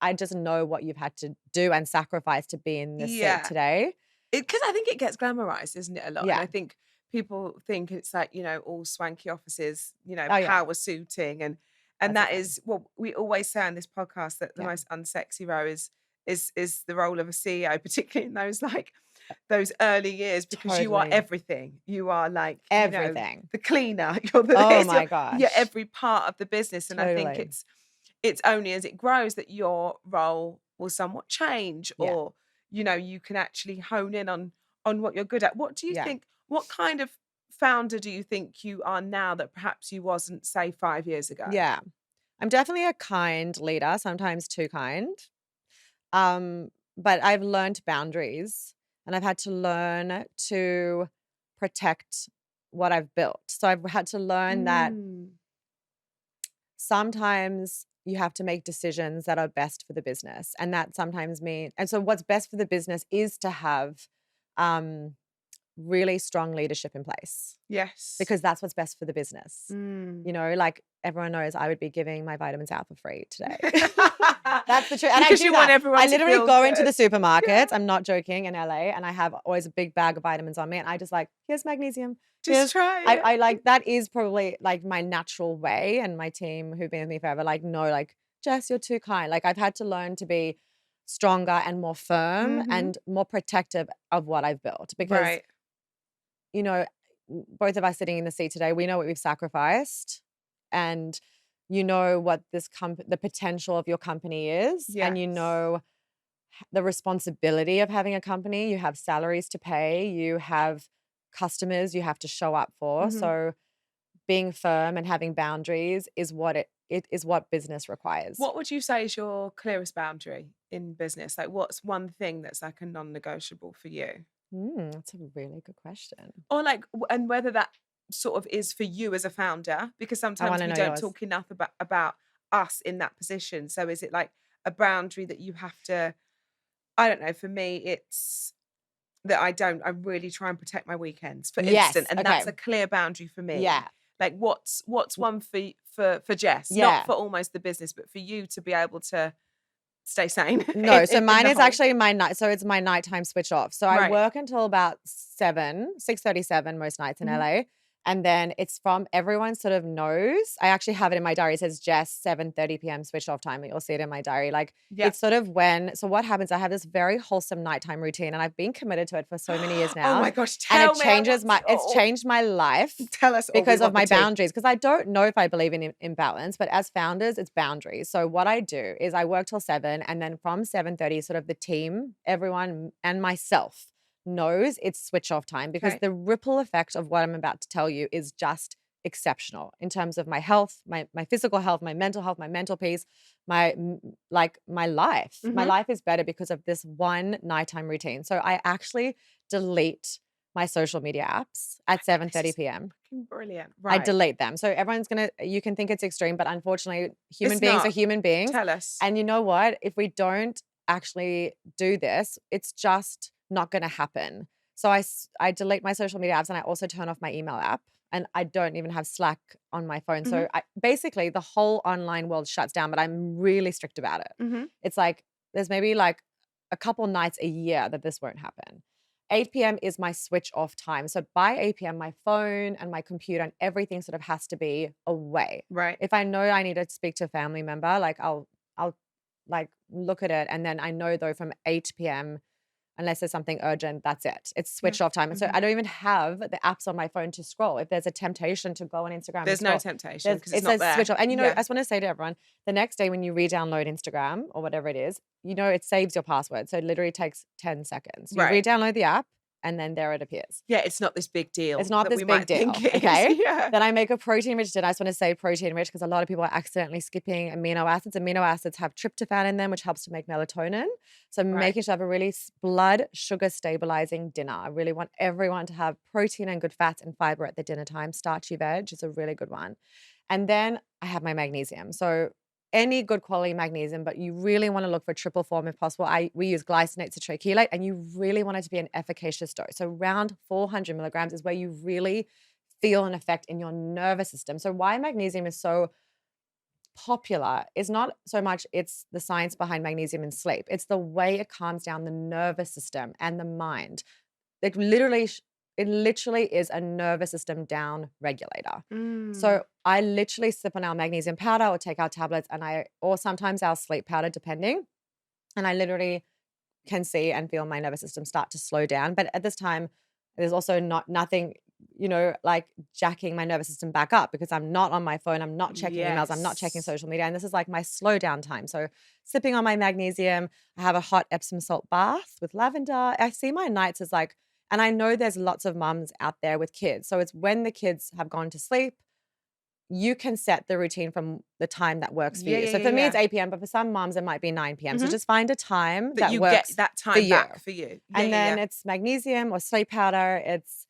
S3: I just know what you've had to do and sacrifice to be in this seat today.
S1: Because I think it gets glamorized, isn't it, a lot? And I think people think it's like, all swanky offices, power suiting. And that is what we always say on this podcast, that the most unsexy role is the role of a CEO, particularly in those early years, because you are everything. You are like
S3: everything.
S1: The cleaner. You're the
S3: oh my gosh.
S1: You're every part of the business. And I think it's only as it grows that your role will somewhat change, or you can actually hone in on what you're good at. What do you think? What kind of founder do you think you are now that perhaps you wasn't, say, 5 years ago?
S3: Yeah, I'm definitely a kind leader, sometimes too kind. But I've learned boundaries, and I've had to learn to protect what I've built. So I've had to learn that sometimes you have to make decisions that are best for the business. And that sometimes means, and so what's best for the business is to have really strong leadership in place.
S1: Yes.
S3: Because that's what's best for the business. Like everyone knows I would be giving my vitamins out for free today. That's the truth. And
S1: because you want everyone
S3: I
S1: to
S3: literally
S1: feel
S3: go
S1: good.
S3: into the supermarkets. I'm not joking, in LA, and I have always a big bag of vitamins on me, and I just like, here's magnesium.
S1: Just try it.
S3: I like, that is probably like my natural way, and my team who've been with me forever, like, no, like, Jess, you're too kind. Like, I've had to learn to be stronger and more firm and more protective of what I've built, because both of us sitting in the seat today, we know what we've sacrificed, and what the potential of your company is, and the responsibility of having a company. You have salaries to pay, you have customers you have to show up for. So being firm and having boundaries is what it is what business requires.
S1: What would you say is your clearest boundary in business? Like, what's one thing that's like a non-negotiable for you?
S3: That's a really good question.
S1: Or like, and whether that sort of is for you as a founder, because sometimes we don't talk enough about us in that position. So is it like a boundary that you have to, I don't know, for me, it's that I really try and protect my weekends, for instance. And that's a clear boundary for me.
S3: Yeah.
S1: Like what's one for Jess, not for almost the business, but for you to be able to stay sane.
S3: No, so
S1: in
S3: mine
S1: the
S3: is
S1: whole-
S3: actually so it's my nighttime switch off. So I
S1: Right.
S3: work until about 6:37 most nights in
S1: Mhm.
S3: LA. And then it's from everyone sort of knows. I actually have it in my diary. It says Jess 7:30 p.m. switch off time. You'll see it in my diary. Like
S1: Yeah.
S3: it's sort of so what happens, I have this very wholesome nighttime routine and I've been committed to it for so many years now.
S1: Oh my gosh,
S3: And
S1: tell
S3: it
S1: me.
S3: changes it's changed my life.
S1: Tell us all, we
S3: Because of
S1: want the
S3: my
S1: tea.
S3: boundaries. Because I don't know if I believe in imbalance, but as founders, it's boundaries. So what I do is I work till 7, and then from 7:30, sort of the team, everyone, and myself knows it's switch off time because
S1: Okay.
S3: the ripple effect of what I'm about to tell you is just exceptional in terms of my health, my physical health, my mental peace, my life. My
S1: Mhm.
S3: life is better because of this one nighttime routine. So I actually delete my social media apps at 7:30 p.m.
S1: Brilliant.
S3: I
S1: Right.
S3: delete them. So you can think it's extreme, but unfortunately, human
S1: It's
S3: beings are
S1: not.
S3: human beings.
S1: Tell us.
S3: And you know what? If we don't actually do this, it's just not going to happen. So I delete my social media apps and I also turn off my email app. And I don't even have Slack on my phone. So basically, the whole online world shuts down, but I'm really strict about it.
S1: Mm-hmm.
S3: It's like there's maybe like a couple nights a year that this won't happen. 8 p.m. is my switch off time. So by 8 p.m., my phone and my computer and everything sort of has to be away.
S1: Right.
S3: If I know I need to speak to a family member, like I'll like look at it. And then I know though from 8 p.m., unless there's something urgent, that's it. It's switch off time. And so I don't even have the apps on my phone to scroll. If there's a temptation to go on Instagram,
S1: There's
S3: and
S1: no
S3: scroll,
S1: temptation because it's
S3: it
S1: not
S3: says
S1: there.
S3: switch off. And
S1: Yeah.
S3: I just want to say to everyone, the next day when you re-download Instagram or whatever it is, it saves your password. So it literally takes 10 seconds. You
S1: Right.
S3: re-download the app and then there it appears.
S1: Yeah, it's not this big deal.
S3: It's not
S1: that
S3: this
S1: we
S3: big
S1: might
S3: deal.
S1: think it is.
S3: Okay.
S1: Yeah.
S3: Then I make a protein-rich dinner. I just want to say protein-rich because a lot of people are accidentally skipping amino acids. Amino acids have tryptophan in them, which helps to make melatonin. So making sure I have a really blood sugar stabilizing dinner. I really want everyone to have protein and good fats and fiber at the dinner time. Starchy veg is a really good one. And then I have my magnesium. So any good quality magnesium, but you really want to look for triple form if possible. We use glycinate citrochelate, and you really want it to be an efficacious dose. So around 400 milligrams is where you really feel an effect in your nervous system. So why magnesium is so popular is not so much it's the science behind magnesium in sleep. It's the way it calms down the nervous system and the mind. It literally is a nervous system down regulator. So I literally sip on our magnesium powder or take our tablets or sometimes our sleep powder, depending. And I literally can see and feel my nervous system start to slow down. But at this time, there's also nothing, like jacking my nervous system back up because I'm not on my phone. I'm not checking emails. I'm not checking social media. And this is like my slow down time. So sipping on my magnesium, I have a hot Epsom salt bath with lavender. I see my nights as like, and I know there's lots of mums out there with kids. So it's when the kids have gone to sleep, you can set the routine from the time that works for you. So for me, it's 8 p.m., but for some moms, it might be 9 p.m. So just find a time that
S1: you
S3: works
S1: get that
S3: for
S1: time
S3: you.
S1: back for you.
S3: And then it's magnesium or sleep powder. It's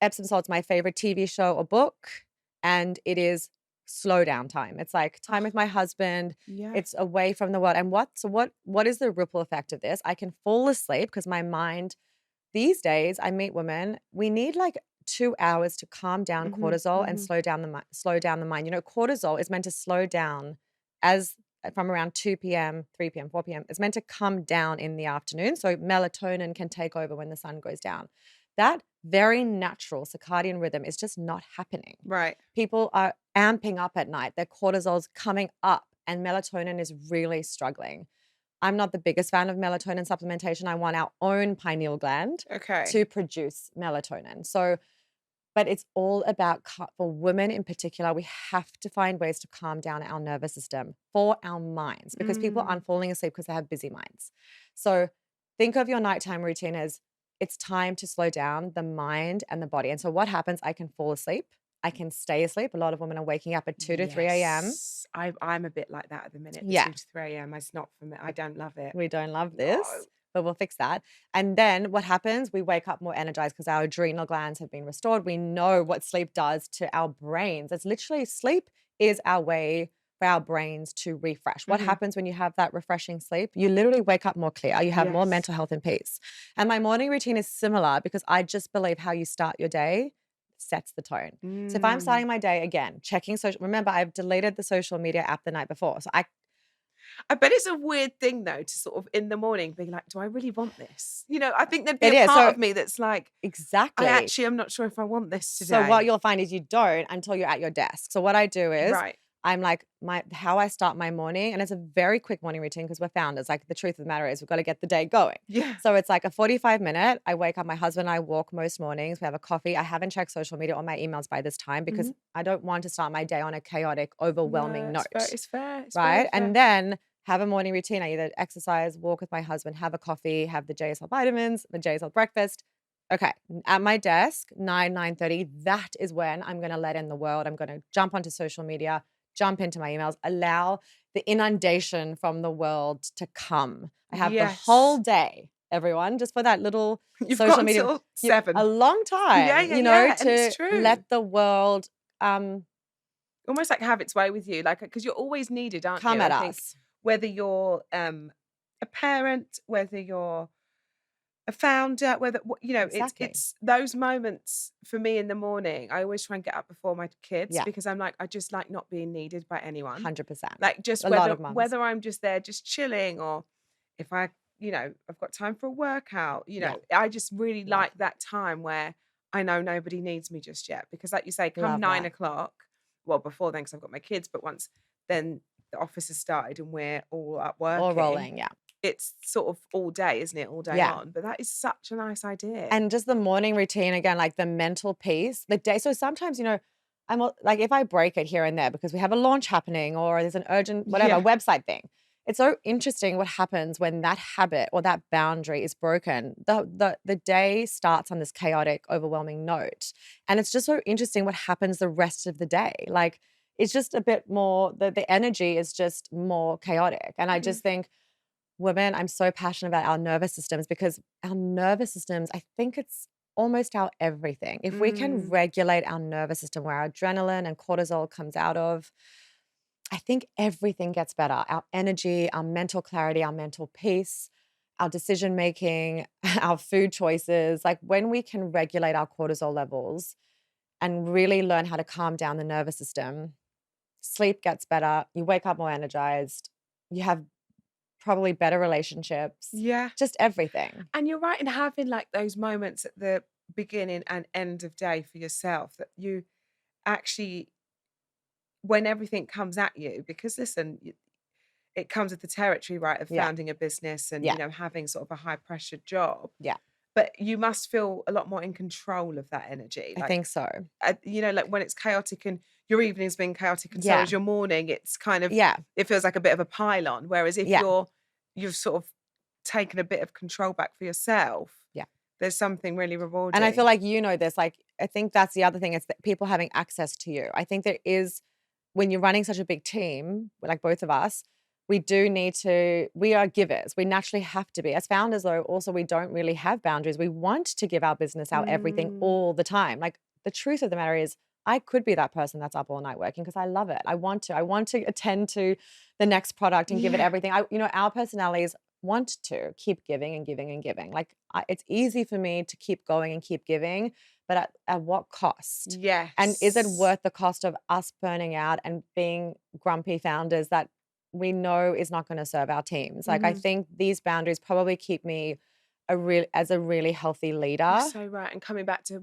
S3: Epsom salt's my favorite TV show or book. And it is slow down time. It's like time with my husband.
S1: Yeah.
S3: It's away from the world. And what is the ripple effect of this? I can fall asleep because my mind, these days, I meet women, we need like 2 hours to calm down cortisol and slow down the mind. Cortisol is meant to slow down from around 2 p.m., 3 p.m., 4 p.m. It's meant to come down in the afternoon. So melatonin can take over when the sun goes down. That very natural circadian rhythm is just not happening.
S1: Right.
S3: People are amping up at night. Their cortisol's coming up and melatonin is really struggling. I'm not the biggest fan of melatonin supplementation. I want our own pineal gland to produce melatonin. So, but it's all about, for women in particular, we have to find ways to calm down our nervous system for our minds because people aren't falling asleep because they have busy minds. So think of your nighttime routine as it's time to slow down the mind and the body. And so what happens, I can fall asleep. I can stay asleep. A lot of women are waking up at 2 to 3 a.m.
S1: I'm a bit like that at the minute.
S3: Yeah.
S1: 2 to 3 a.m. It's not for me. I don't love it.
S3: We don't love this, but we'll fix that. And then what happens? We wake up more energized because our adrenal glands have been restored. We know what sleep does to our brains. It's literally sleep is our way for our brains to refresh. What happens when you have that refreshing sleep? You literally wake up more clear. You have more mental health and peace. And my morning routine is similar because I just believe how you start your day sets the tone. So if I'm starting my day again, checking social, remember I've deleted the social media app the night before. So
S1: I bet it's a weird thing though to sort of in the morning be like, do I really want this? You know, I think there'd be
S3: It
S1: a
S3: is.
S1: part
S3: So
S1: of me that's like, I
S3: exactly.
S1: actually am not sure if I want this
S3: So what
S1: today.
S3: you'll find is you don't until you're at your desk. So what I do is
S1: Right.
S3: I'm like how I start my morning, and it's a very quick morning routine because we're founders. Like the truth of the matter is we've got to get the day going.
S1: Yeah.
S3: So it's like a 45-minute. I wake up, my husband and I walk most mornings. We have a coffee. I haven't checked social media or my emails by this time because I don't want to start my day on a chaotic, overwhelming
S1: No,
S3: note.
S1: it's fair. It's
S3: Right.
S1: very fair.
S3: And then have a morning routine. I either exercise, walk with my husband, have a coffee, have the JSHealth vitamins, the JSHealth breakfast. Okay, at my desk, 9:30, that is when I'm going to let in the world. I'm going to jump onto social media, jump into my emails, allow the inundation from the world to come. I have the whole day, everyone, just for that little
S1: You've
S3: social
S1: got
S3: media.
S1: until 7.
S3: A long time,
S1: Yeah,
S3: you know,
S1: and it's
S3: to
S1: true.
S3: let the world
S1: Almost like have its way with you, like because you're always needed, aren't
S3: come
S1: you?
S3: at
S1: I think
S3: us.
S1: whether you're a parent, whether you're a founder, whether you know,
S3: Exactly.
S1: it's those moments for me in the morning. I always try and get up before my kids
S3: Yeah.
S1: because I'm like, I just like not being needed by anyone.
S3: 100%.
S1: Like just
S3: A lot of mums.
S1: whether I'm just there just chilling or if I, you know, I've got time for a workout, you know, I just really
S3: Love.
S1: like that time where I know nobody needs me just yet. Because like you say, come
S3: Love
S1: 9
S3: that.
S1: o'clock, well, before then, because I've got my kids, but once then the office has started and we're all up working.
S3: Or rolling, yeah.
S1: It's sort of all day, isn't it? All day
S3: Yeah.
S1: on. But that is such a nice idea.
S3: And just the morning routine again, like the mental piece, the day. So sometimes, you know, like if I break it here and there because we have a launch happening or there's an urgent whatever website thing. It's so interesting what happens when that habit or that boundary is broken. The day starts on this chaotic, overwhelming note. And it's just so interesting what happens the rest of the day. Like it's just a bit more, the energy is just more chaotic. And I just think, women, I'm so passionate about our nervous systems because our nervous systems, I think it's almost our everything. If we can regulate our nervous system where our adrenaline and cortisol comes out of, I think everything gets better. Our energy, our mental clarity, our mental peace, our decision making, our food choices. Like when we can regulate our cortisol levels and really learn how to calm down the nervous system, sleep gets better. You wake up more energized. You have probably better relationships.
S1: Yeah.
S3: Just everything.
S1: And you're right in having like those moments at the beginning and end of day for yourself that you actually, when everything comes at you, because listen, it comes with the territory, right, of
S3: Yeah.
S1: founding a business and,
S3: Yeah.
S1: you know, having sort of a high pressure job.
S3: Yeah.
S1: But you must feel a lot more in control of that energy.
S3: I think so.
S1: You know, like when it's chaotic and your evening's been chaotic and so
S3: Yeah.
S1: is your morning, it's kind of,
S3: Yeah.
S1: it feels like a bit of a pile-on. Whereas if
S3: Yeah.
S1: you've sort of taken a bit of control back for yourself,
S3: Yeah.
S1: there's something really rewarding.
S3: And I feel like you know this, like I think that's the other thing is that people having access to you. I think there is, when you're running such a big team, like both of us, we are givers. We naturally have to be. As founders though, also we don't really have boundaries. We want to give our business, our everything all the time. Like the truth of the matter is I could be that person that's up all night working because I love it. I want to attend to the next product and give it everything. Our personalities want to keep giving and giving and giving. Like it's easy for me to keep going and keep giving, but at what cost?
S1: Yes.
S3: And is it worth the cost of us burning out and being grumpy founders that we know is not going to serve our teams? Like I think these boundaries probably keep me as a really healthy leader.
S1: You're so right. And coming back to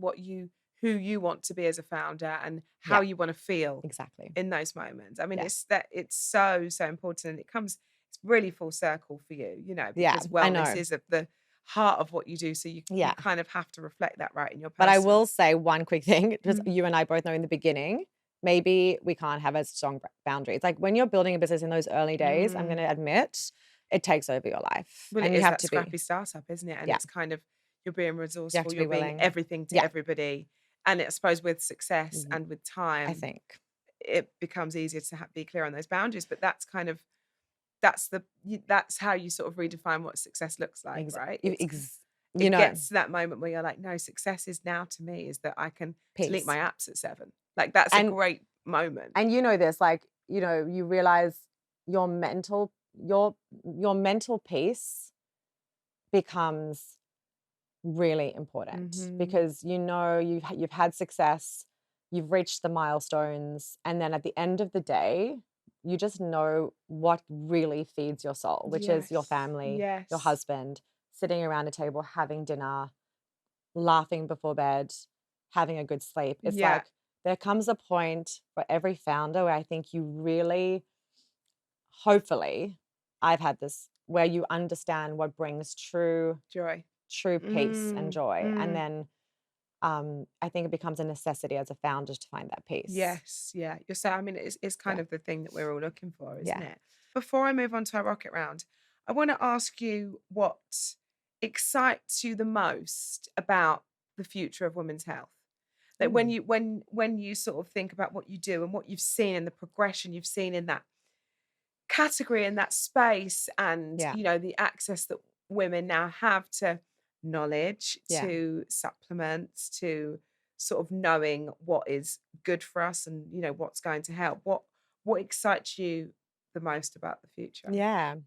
S1: who you want to be as a founder and how you want to feel
S3: Exactly.
S1: in those moments. I mean, it's so important. It's really full circle for you, you know, because wellness is at the heart of what you do. So you kind of have to reflect that right in your personal.
S3: But I will say one quick thing, because you and I both know in the beginning, maybe we can't have as strong boundaries. Like when you're building a business in those early days, I'm going to admit, it takes over your life.
S1: Well,
S3: and
S1: it
S3: you
S1: is
S3: have
S1: that
S3: to
S1: scrappy
S3: be
S1: startup, isn't it? And it's kind of, you're being resourceful,
S3: be
S1: you're being
S3: willing.
S1: everything to everybody. And I suppose with success and with time,
S3: I think
S1: it becomes easier to be clear on those boundaries. But that's kind of, that's how you sort of redefine what success looks like, right? It gets to that moment where you're like, no, success is now to me is that I can delete my apps at 7. Like that's a great moment.
S3: And you know this, like, you know, you realize your mental peace becomes really important because you know you've had success, you've reached the milestones, and then at the end of the day, you just know what really feeds your soul, which is your
S1: Yes.
S3: family, your
S1: Yes.
S3: husband, sitting around a table, having dinner, laughing before bed, having a good sleep. It's
S1: Yeah.
S3: like there comes a point for every founder where I think you really, hopefully, I've had this, where you understand what brings true
S1: Joy.
S3: peace and joy. And
S1: Mm.
S3: then I think it becomes a necessity as a founder to find that peace.
S1: Yes. Yeah. You're so, I mean, it's kind
S3: Yeah.
S1: of the thing that we're all looking for, isn't
S3: Yeah.
S1: it? Before I move on to our rocket round, I want to ask you what excites you the most about the future of women's health. Like when you sort of think about what you do and what you've seen and the progression you've seen in that category and that space, and
S3: Yeah.
S1: the access that women now have to knowledge,
S3: Yeah.
S1: to supplements, to sort of knowing what is good for us and what's going to help. What excites you the most about the future?
S3: Yeah.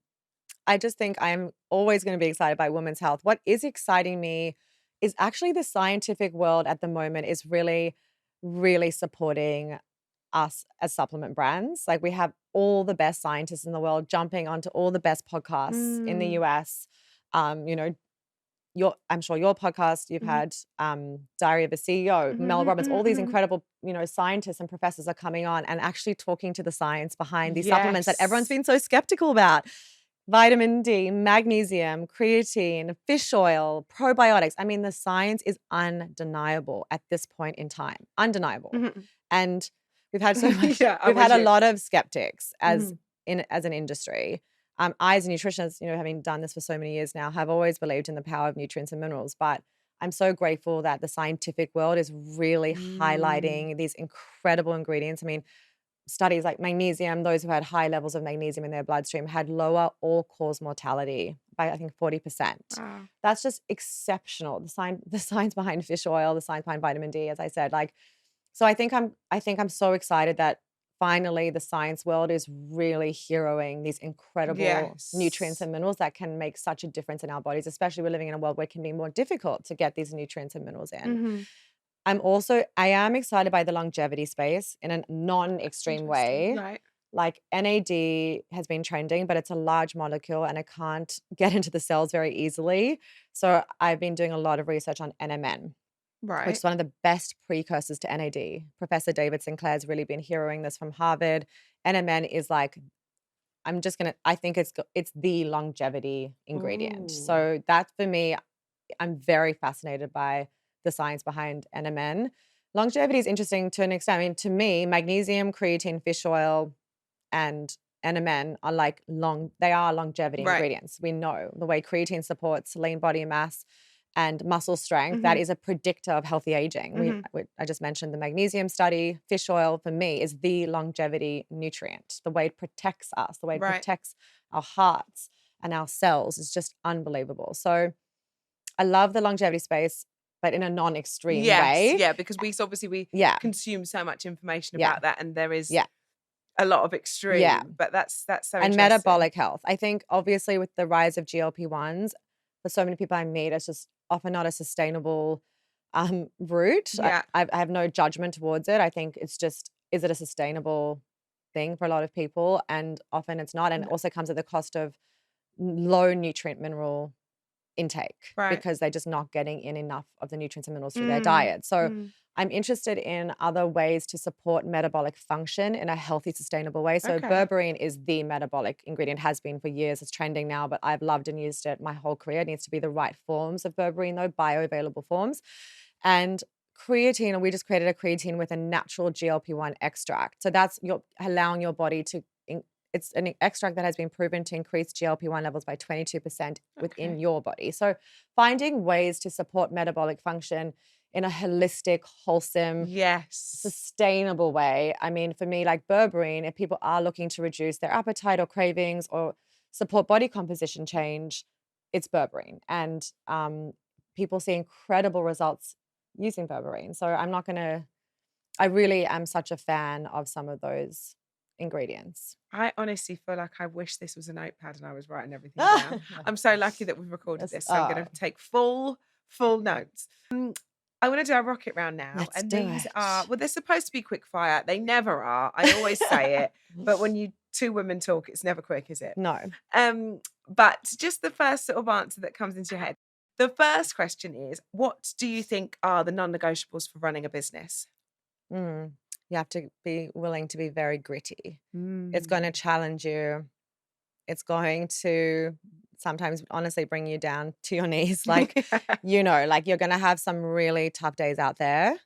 S3: I just think I'm always going to be excited by women's health. What is exciting me is actually the scientific world at the moment is really, really supporting us as supplement brands. Like we have all the best scientists in the world jumping onto all the best podcasts in the US. You know, I'm sure your podcast, you've had Diary of a CEO, Mel Robbins, all these incredible, scientists and professors are coming on and actually talking to the science behind these supplements that everyone's
S1: Yes.
S3: been so skeptical about. Vitamin D, magnesium, creatine, fish oil, probiotics. I mean, the science is undeniable at this point in time. Undeniable.
S1: Mhm.
S3: And we've had so much,
S1: Yeah, I'm
S3: we've had
S1: with
S3: a
S1: you.
S3: lot of skeptics as
S1: Mhm.
S3: an industry. I, as a nutritionist, having done this for so many years now, have always believed in the power of nutrients and minerals. But I'm so grateful that the scientific world is really
S1: Mm.
S3: highlighting these incredible ingredients. I mean, studies like magnesium, those who had high levels of magnesium in their bloodstream had lower all-cause mortality by, I think, 40%.
S1: Wow.
S3: That's just exceptional. The science behind fish oil, the science behind vitamin D, as I said, so I think I'm so excited that finally the science world is really heroing these incredible nutrients
S1: Yes.
S3: and minerals that can make such a difference in our bodies, especially we're living in a world where it can be more difficult to get these nutrients and minerals in.
S1: Mhm.
S3: I am excited by the longevity space in a
S1: That's
S3: non-extreme
S1: interesting.
S3: way.
S1: Right.
S3: Like NAD has been trending, but it's a large molecule and it can't get into the cells very easily. So I've been doing a lot of research on NMN, which
S1: Right.
S3: is one of the best precursors to NAD. Professor David Sinclair's really been heroing this from Harvard. NMN is like, I think it's the longevity ingredient.
S1: Ooh.
S3: So that for me, I'm very fascinated by the science behind NMN. Longevity is interesting to an extent. I mean, to me, magnesium, creatine, fish oil, and NMN are they are longevity
S1: Right.
S3: ingredients. We know the way creatine supports lean body mass and muscle strength, that
S1: Mhm.
S3: is a predictor of healthy aging.
S1: Mhm.
S3: I just mentioned the magnesium study. Fish oil for me is the longevity nutrient. The way it protects us, the way it
S1: Right.
S3: protects our hearts and our cells is just unbelievable. So I love the longevity space, but in a non-extreme
S1: Yes.
S3: way.
S1: Yeah. Because we
S3: Yeah,
S1: consume so much information
S3: yeah,
S1: about that, and there is
S3: yeah,
S1: a lot of
S3: yeah.
S1: extreme. But that's so
S3: And
S1: interesting.
S3: metabolic health. I think obviously with the rise of GLP-1s, for so many people I meet, it's just often not a sustainable route.
S1: Yeah.
S3: I have no judgment towards it. I think it's just, is it a sustainable thing for a lot of people? And often it's not. And it
S1: No.
S3: also comes at the cost of low nutrient mineral intake
S1: Right.
S3: because they're just not getting in enough of the nutrients and minerals through their
S1: Mm.
S3: diet. So
S1: Mm.
S3: I'm interested in other ways to support metabolic function in a healthy, sustainable way. So
S1: Okay.
S3: berberine is the metabolic ingredient, has been for years. It's trending now, but I've loved and used it my whole career. It needs to be the right forms of berberine, though, bioavailable forms. And creatine, we just created a creatine with a natural GLP-1 extract. So that's allowing your body to it's an extract that has been proven to increase GLP-1 levels by 22% within
S1: Okay.
S3: your body. So finding ways to support metabolic function in a holistic, wholesome,
S1: Yes.
S3: sustainable way. I mean, for me, like berberine, if people are looking to reduce their appetite or cravings or support body composition change, it's berberine. And people see incredible results using berberine. So I really am such a fan of some of those ingredients.
S1: I honestly feel like I wish this was a notepad and I was writing everything down. I'm so lucky that we've recorded
S3: Yes,
S1: this. So I'm going to take full notes. I want to do our rocket round now.
S3: let's
S1: And
S3: do
S1: these are,
S3: it.
S1: well, they're supposed to be quick fire. They never are. I always say it. But when you two women talk, it's never quick, is it?
S3: No.
S1: But just the first sort of answer that comes into your head. The first question is, what do you think are the non-negotiables for running a business?
S3: You have to be willing to be very gritty. It's going to challenge you. It's going to sometimes honestly bring you down to your knees. Like, like you're going to have some really tough days out there,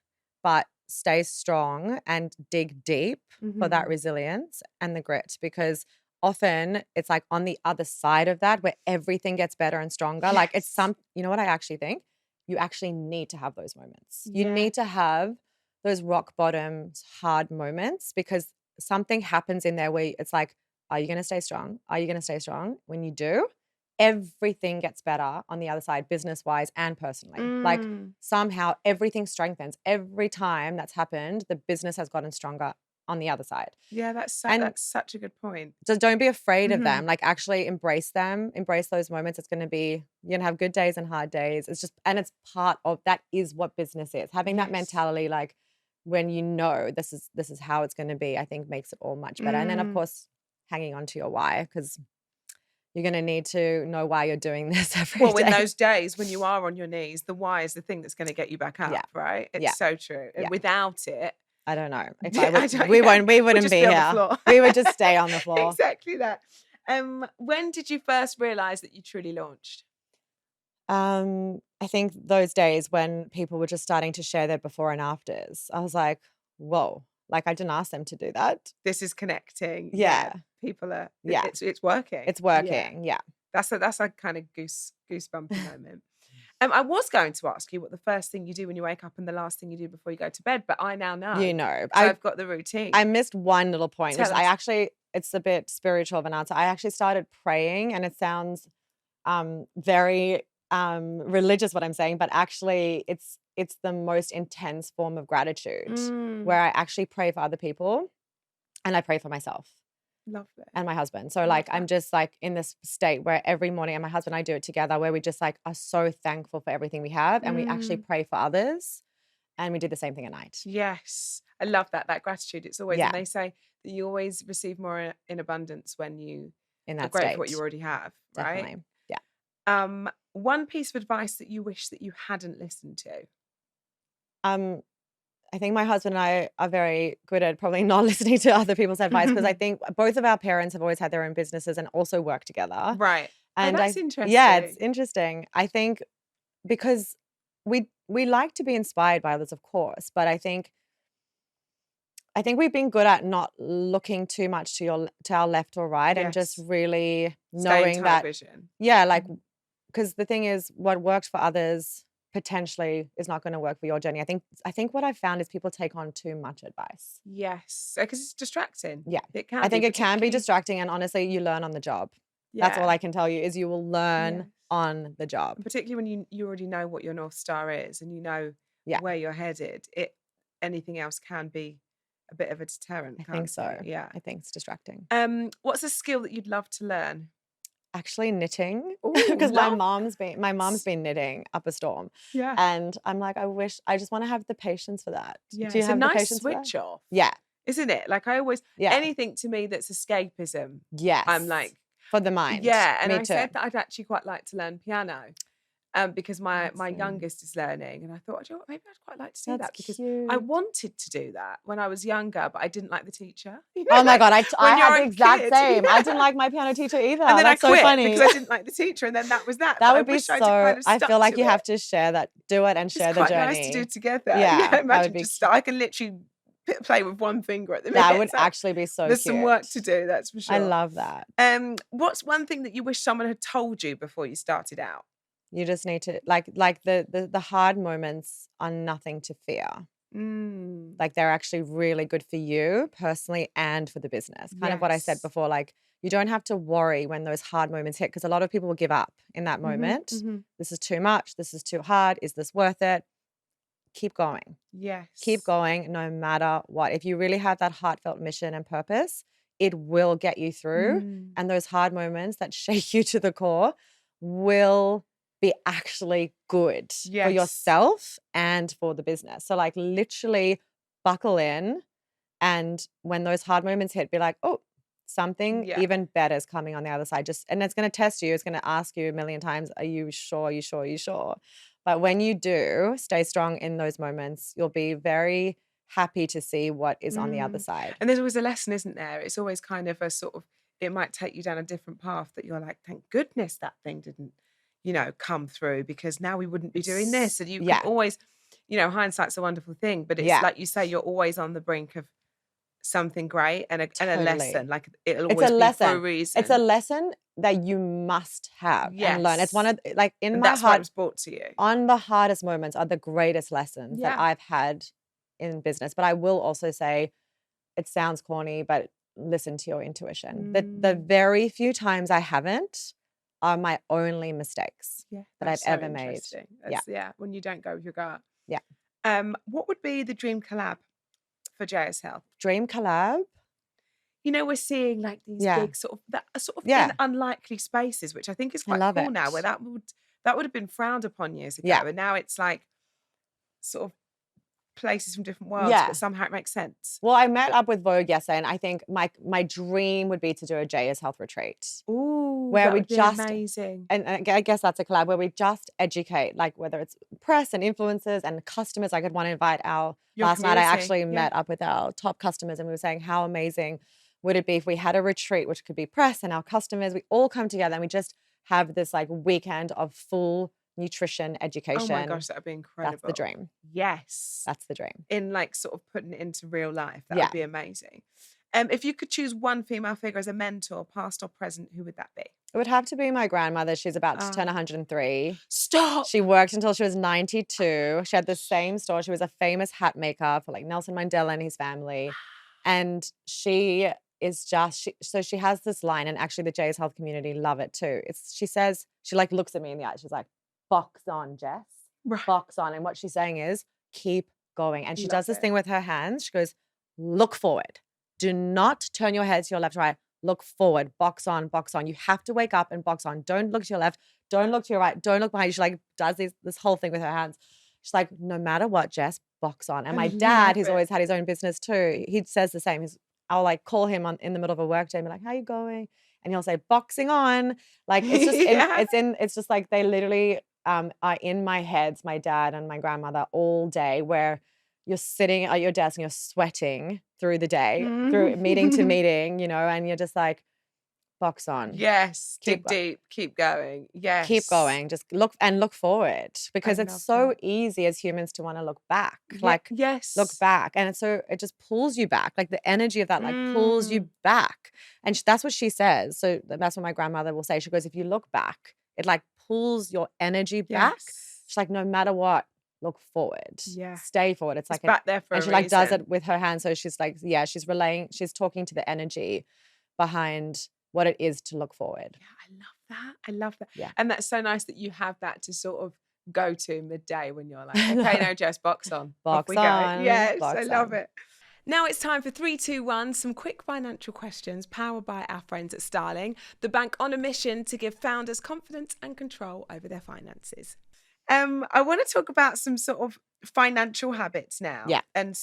S3: but stay strong and dig deep for that resilience and the grit, because often it's like on the other side of that where everything gets better and stronger. Like it's you know what I actually think? You actually need to have those moments. You need to have those rock bottom hard moments, because something happens in there where it's like, are you going to stay strong? Are you going to stay strong? When you do, everything gets better on the other side, business-wise and personally. Like somehow everything strengthens. Every time that's happened, the business has gotten stronger on the other side.
S1: Yeah, that's such a good point.
S3: So don't be afraid of them. Like actually embrace them. Embrace those moments. It's going to be, you're going to have good days and hard days. It's just, and it's part of, that is what business is. Having that mentality, like when you know this is how it's going to be, I think makes it all much better. And then of course, hanging on to your why, because you're going to need to know why you're doing this every day.
S1: Well, in those days when you are on your knees, the why is the thing that's going to get you back up, right? It's so true. And without it,
S3: I don't know. If we wouldn't be here. We would just stay on the floor.
S1: Exactly that. When did you first realize that you truly launched?
S3: I think those days when people were just starting to share their before and afters, I was like, whoa, like I didn't ask them to do that.
S1: This is connecting.
S3: Yeah.
S1: People are, it's working.
S3: It's working. Yeah.
S1: That's a kind of goosebumpy moment. I was going to ask you what the first thing you do when you wake up and the last thing you do before you go to bed, but I now know.
S3: You know.
S1: So I've got the routine.
S3: I missed one little point, which it's a bit spiritual of an answer. I actually started praying, and it sounds very religious what I'm saying, but actually it's the most intense form of gratitude where I actually pray for other people and I pray for myself.
S1: Love it.
S3: And my husband. So like I'm just like in this state where every morning, and my husband and I do it together, where we just like are so thankful for everything we have, and we actually pray for others, and we do the same thing at night.
S1: Yes. I love that gratitude. It's always, and they say that you always receive more in abundance when you are grateful for what you already have, right?
S3: Definitely. Yeah.
S1: One piece of advice that you wish that you hadn't listened to?
S3: I think my husband and I are very good at probably not listening to other people's advice, because I think both of our parents have always had their own businesses and also work together.
S1: Right.
S3: And
S1: that's interesting.
S3: Yeah, it's interesting. I think because we like to be inspired by others, of course, but I think we've been good at not looking too much to our left or right, and just really knowing that vision. Yeah, like because the thing is, what works for others potentially is not going to work for your journey. I think what I've found is people take on too much advice.
S1: Yes, because it's distracting.
S3: Yeah,
S1: it can.
S3: I think it can be distracting, and honestly, you learn on the job. Yeah. That's all I can tell you, is you will learn on the job.
S1: Particularly when you already know what your North Star is and you know where you're headed. Anything else can be a bit of a deterrent.
S3: I think so.
S1: Yeah,
S3: I think it's distracting.
S1: What's a skill that you'd love to learn?
S3: Actually knitting, because my mom's been knitting up a storm. Yeah. And I'm like, I just want to have the patience for that.
S1: Yeah.
S3: Do you have
S1: a nice
S3: the patience
S1: switch off?
S3: Yeah.
S1: Isn't it? Like I always, anything to me that's escapism.
S3: Yes.
S1: I'm like.
S3: For the mind.
S1: Yeah. And
S3: me
S1: I
S3: too.
S1: said that I'd actually quite like to learn piano. Because my youngest is learning, and I thought, you know what, maybe I'd quite like to do that, because I wanted to do that when I was younger, but I didn't like the teacher.
S3: Oh my God, I had the exact same. I didn't like my piano teacher either.
S1: And then
S3: That's
S1: I quit
S3: so funny.
S1: because I didn't like the teacher, and then that was that.
S3: That would be so. I feel like you have to share that, do it, and share the journey.
S1: It's nice to do together.
S3: Yeah,
S1: imagine I can literally play with one finger at the minute.
S3: That would actually be so.
S1: There's some work to do, that's for sure.
S3: I love that.
S1: What's one thing that you wish someone had told you before you started out?
S3: You just need to like the hard moments are nothing to fear. Like they're actually really good for you personally and for the business. Kind of what I said before, like you don't have to worry when those hard moments hit, because a lot of people will give up in that moment. This is too much. This is too hard. Is this worth it? Keep going.
S1: Yes.
S3: Keep going no matter what. If you really have that heartfelt mission and purpose, it will get you through. And those hard moments that shake you to the core will be actually good for yourself and for the business. So like literally buckle in, and when those hard moments hit, be like, oh, something
S1: Yeah.
S3: even better is coming on the other side. And it's going to test you. It's going to ask you a million times, are you sure? Are you sure? Are you sure? But when you do stay strong in those moments, you'll be very happy to see what is on the other side.
S1: And there's always a lesson, isn't there? It's always kind of a sort of, it might take you down a different path that you're like, thank goodness that thing didn't, come through, because now we wouldn't be doing this. And you can always, hindsight's a wonderful thing, but it's like you say, you're always on the brink of something great and a lesson. Like it'll always be for a reason.
S3: It's a lesson that you must have and learn. It's one of like in my
S1: that's
S3: heart,
S1: why it was brought to you.
S3: On the hardest moments are the greatest lessons that I've had in business. But I will also say, it sounds corny, but listen to your intuition. The very few times I haven't are my only mistakes that I've ever made.
S1: When you don't go with your gut.
S3: Yeah.
S1: What would be the dream collab for JSHealth?
S3: Dream collab?
S1: We're seeing like these big sort of in unlikely spaces, which I think is quite cool now, where that would have been frowned upon years ago. And now it's like sort of places from different worlds, but somehow it makes sense.
S3: Well, I met up with Vogue yesterday, and I think my dream would be to do a JSHealth retreat.
S1: Ooh,
S3: where
S1: that
S3: we
S1: would be
S3: just
S1: amazing.
S3: And I guess that's a collab where we just educate, like whether it's press and influencers and customers. I could want to invite last night I actually met up with our top customers, and we were saying how amazing would it be if we had a retreat, which could be press and our customers, we all come together and we just have this like weekend of full nutrition education.
S1: Oh my gosh, that would be incredible.
S3: That's the dream.
S1: Yes.
S3: That's the dream.
S1: In like sort of putting it into real life. That would be amazing. If you could choose one female figure as a mentor, past or present, who would that be?
S3: It would have to be my grandmother. She's about to turn 103.
S1: Stop!
S3: She worked until she was 92. She had the same store. She was a famous hat maker for like Nelson Mandela and his family. And she is just, so she has this line, and actually the JSHealth community love it too. She says, she like looks at me in the eye. She's like, box on, Jess.
S1: Right.
S3: Box on. And what she's saying is, keep going. And she does this thing with her hands. She goes, look forward. Do not turn your head to your left or right. Look forward. Box on, box on. You have to wake up and box on. Don't look to your left. Don't look to your right. Don't look behind you. She like does this whole thing with her hands. She's like, no matter what, Jess, box on. And my dad, who's always had his own business too, he says the same. I'll like call him in the middle of a work day and be like, how you going? And he'll say, boxing on. Like it's just it's just like they literally are in my heads, my dad and my grandmother, all day, where you're sitting at your desk and you're sweating through the day, through meeting to meeting, and you're just like, box on.
S1: Yes. Dig deep. Keep going. Yes.
S3: Keep going. Just look forward, because it's so easy as humans to want to look back. Look back. And it just pulls you back. Like the energy of that pulls you back. And that's what she says. So that's what my grandmother will say. She goes, if you look back, it like pulls your energy back. She's like, no matter what, look forward. Yeah. Stay forward. It's like
S1: back there for a reason.
S3: And she like does it with her hands. So she's like, she's talking to the energy behind what it is to look forward.
S1: Yeah, I love that.
S3: Yeah.
S1: And that's so nice that you have that to sort of go to midday when you're like, okay, no, Jess, box on.
S3: Box
S1: on.
S3: Go.
S1: Yes,
S3: box
S1: I love it. Now it's time for 3, 2, 1, some quick financial questions powered by our friends at Starling, the bank on a mission to give founders confidence and control over their finances. I want to talk about some sort of financial habits now.
S3: Yeah.
S1: And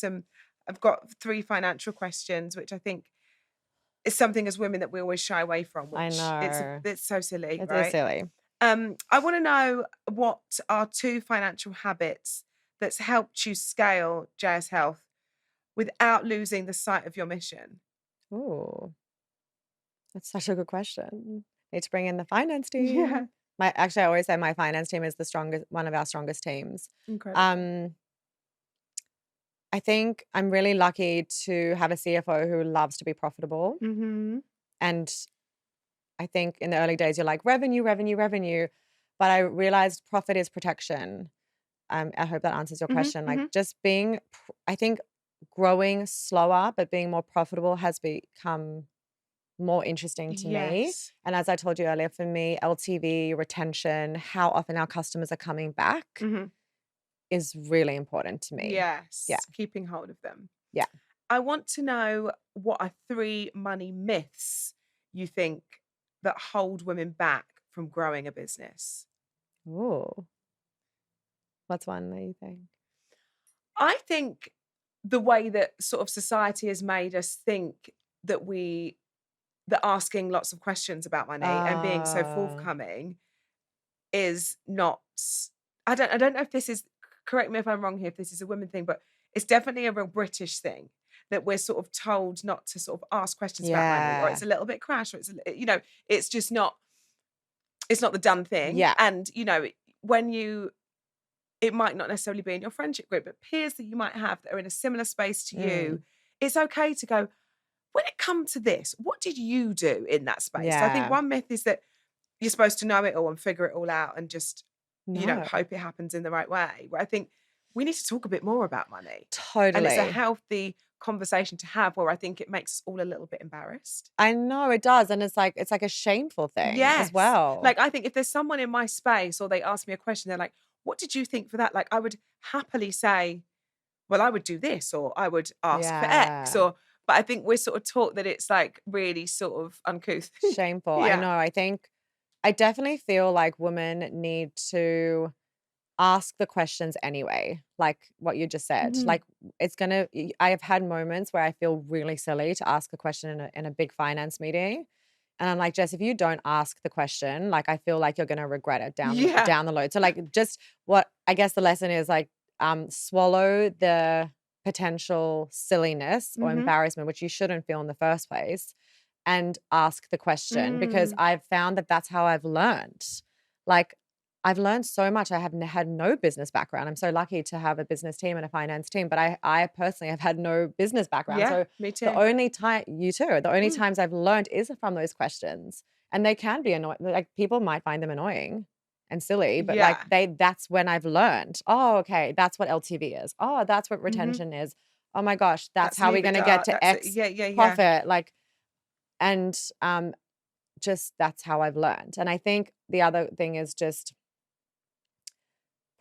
S1: I've got 3 financial questions, which I think is something as women that we always shy away from. Which
S3: I know.
S1: It's so silly,
S3: It
S1: right?
S3: is silly.
S1: I want to know, what are 2 financial habits that's helped you scale JSHealth without losing the sight of your mission?
S3: Ooh, that's such a good question. Need to bring in the finance team.
S1: Yeah.
S3: I always say my finance team is one of our strongest teams.
S1: Incredible.
S3: I think I'm really lucky to have a CFO who loves to be profitable.
S1: Mm-hmm.
S3: And I think in the early days, you're like, revenue, revenue, revenue. But I realized profit is protection. I hope that answers your question. Like just I think growing slower, but being more profitable has become more interesting to me. And as I told you earlier, for me, LTV, retention, how often our customers are coming back is really important to me.
S1: Yes.
S3: Yeah.
S1: Keeping hold of them.
S3: Yeah.
S1: I want to know, what are 3 money myths you think that hold women back from growing a business?
S3: Ooh. What's one that you think?
S1: I think the way that sort of society has made us think that we that asking lots of questions about money and being so
S3: Uh,
S1: forthcoming is not, I don't know if this is, correct me if I'm wrong here, if this is a women thing, but it's definitely a real British thing that we're sort of told not to sort of ask questions about money, or
S3: yeah.
S1: it's a little bit crash, or it's just not, it's not the done thing.
S3: Yeah.
S1: And when it might not necessarily be in your friendship group, but peers that you might have that are in a similar space to you, it's okay to go, when it comes to this, what did you do in that space? So I think
S3: Yeah.
S1: one myth is that you're supposed to know it all and figure it all out and just,
S3: No.
S1: hope it happens in the right way. Where I think we need to talk a bit more about money. And it's a
S3: Totally.
S1: healthy conversation to have, where I think it makes us all a little bit embarrassed.
S3: I know it does. And it's like a shameful thing as
S1: Yes.
S3: well.
S1: Like, I think if there's someone in my space or they ask me a question, they're like, what did you think for that? Like, I would happily say, well, I would do this, or I would ask for X,
S3: Yeah.
S1: but I think we're sort of taught that it's like really sort of uncouth.
S3: Shameful. I
S1: Yeah.
S3: know. I definitely feel like women need to ask the questions anyway, like what you just said.
S1: Mhm.
S3: Like I have had moments where I feel really silly to ask a question in a big finance meeting. And I'm like, Jess, if you don't ask the question, like I feel like you're gonna regret it
S1: Yeah.
S3: down the road. So like just what I guess the lesson is like swallow the potential silliness or
S1: Mhm.
S3: embarrassment, which you shouldn't feel in the first place, and ask the question, because
S1: Mm.
S3: I've found that that's how I've learned. Like I've learned so much. I have had no business background. I'm so lucky to have a business team and a finance team, but I personally have had no business background.
S1: Yeah,
S3: So
S1: me
S3: the
S1: too.
S3: only time the only
S1: Mm.
S3: times I've learned is from those questions. And they can be annoying. Like people might find them annoying and silly, but like
S1: Yeah.
S3: that's when I've learned, oh, okay, that's what LTV is. Oh, that's what
S1: Mhm.
S3: retention is. Oh my gosh, that's
S1: That's
S3: how we're gonna get
S1: EBITDA.
S3: to
S1: That's it.
S3: X
S1: Yeah, yeah, yeah.
S3: profit. Like, and just that's how I've learned. And I think the other thing is just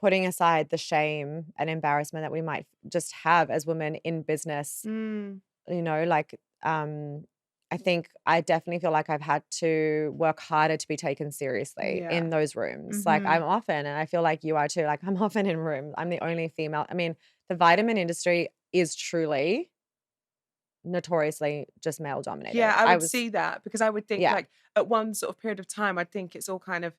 S3: putting aside the shame and embarrassment that we might just have as women in business,
S1: Mm.
S3: like I think I definitely feel like I've had to work harder to be taken seriously
S1: Yeah.
S3: in those rooms. Like
S1: Mhm.
S3: I'm often, and I feel like you are too, like I'm often in rooms. I'm the only female. I mean, the vitamin industry is truly notoriously just male
S1: Yeah,
S3: dominated.
S1: I would see that, because I would think,
S3: Yeah.
S1: like, at one sort of period of time, I'd think it's all kind of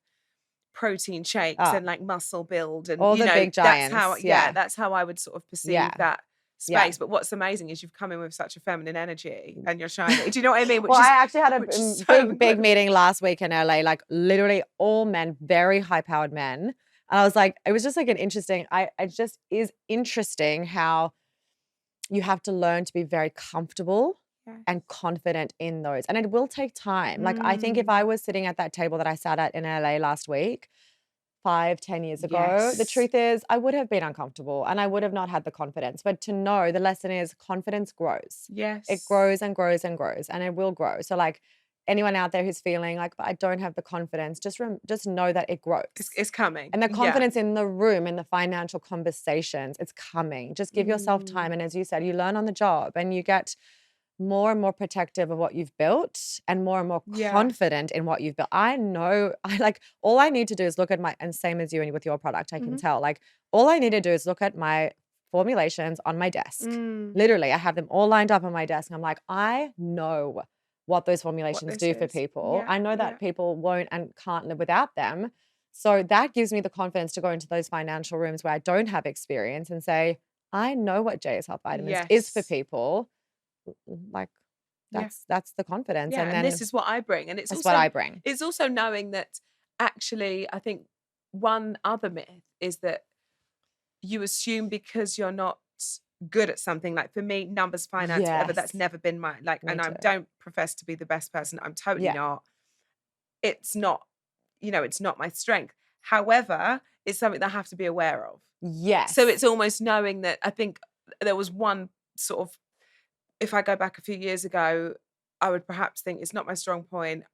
S1: protein shakes
S3: Oh,
S1: and like muscle build, and
S3: all the big giants. Yeah.
S1: that's how I would sort of perceive
S3: Yeah.
S1: that
S3: Yeah.
S1: space. But what's amazing is you've come in with such a feminine energy and you're shining. Do you know what I mean?
S3: Well, I actually had a
S1: Which is so
S3: big
S1: incredible.
S3: meeting last week in LA, like literally all men, very high powered men. And I was like, it was just like it just is interesting how you have to learn to be very comfortable and confident in those. And it will take time. Like I think if I was sitting at that table that I sat at in LA last week, 5-10 years ago, the
S1: Yes.
S3: truth is I would have been uncomfortable and I would have not had the confidence. But to know, the lesson is confidence grows.
S1: Yes.
S3: It grows and grows and grows, and it will grow. So like anyone out there who's feeling like, but I don't have the confidence, just know that it grows.
S1: It's coming.
S3: And the
S1: Yeah.
S3: confidence in the room, in the financial conversations, it's coming. Just give yourself time. And as you said, you learn on the job and you get more and more protective of what you've built and more
S1: Yeah.
S3: confident in what you've built. I know, all I need to do is look at and same as you and with your product, I can tell, like all I need to do is look at my formulations on my desk. Literally, I have them all lined up on my desk. And I'm like, I know what those formulations do for people.
S1: Yeah,
S3: I know that people won't and can't live without them. So that gives me the confidence to go into those financial rooms where I don't have experience and say, I know what JSHealth vitamins is for
S1: Yes.
S3: people. Like
S1: Yeah.
S3: that's the confidence.
S1: Yeah,
S3: And
S1: and
S3: then
S1: this is what I bring. And
S3: that's what I bring.
S1: it's also knowing that actually, I think one other myth is that you assume because you're not good at something, like for me, numbers, finance, whatever, that's
S3: Yes.
S1: never been my, like,
S3: Me
S1: and I
S3: too.
S1: don't profess to be the best person. I'm totally
S3: Yeah.
S1: not. It's not, it's not my strength. However, it's something that I have to be aware of.
S3: Yes.
S1: So it's almost knowing that, I think there was one sort of, if I go back a few years ago, I would perhaps think it's not my strong point.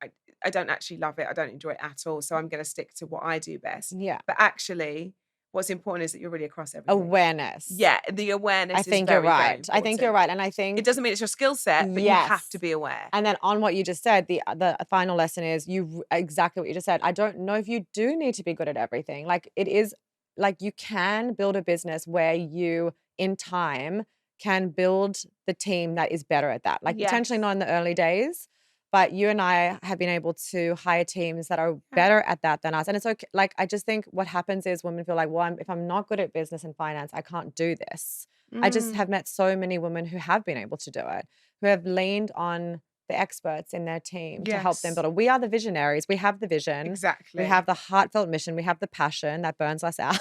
S1: I don't actually love it. I don't enjoy it at all. So I'm going to stick to what I do best.
S3: Yeah.
S1: But actually, what's important is that you're really across everything.
S3: Awareness.
S1: Yeah, the awareness
S3: I
S1: is
S3: think
S1: very,
S3: you're
S1: very
S3: right. I think you're
S1: important.
S3: right. And I think
S1: It doesn't mean it's your skill set, but you have to be aware.
S3: And then on what you just said, the final lesson is exactly what you just said. I don't know if you do need to be good at everything. Like it is, like you can build a business where you, in time, can build the team that is better at that. Like potentially not in the early days, But you and I have been able to hire teams that are better at that than us. And it's okay. Like, I just think what happens is women feel like, well, if I'm not good at business and finance, I can't do this. I just have met so many women who have been able to do it, who have leaned on the experts in their team to help them
S1: Yes.
S3: build it. We are the visionaries. We have the vision.
S1: Exactly.
S3: We have the heartfelt mission. We have the passion that burns us out.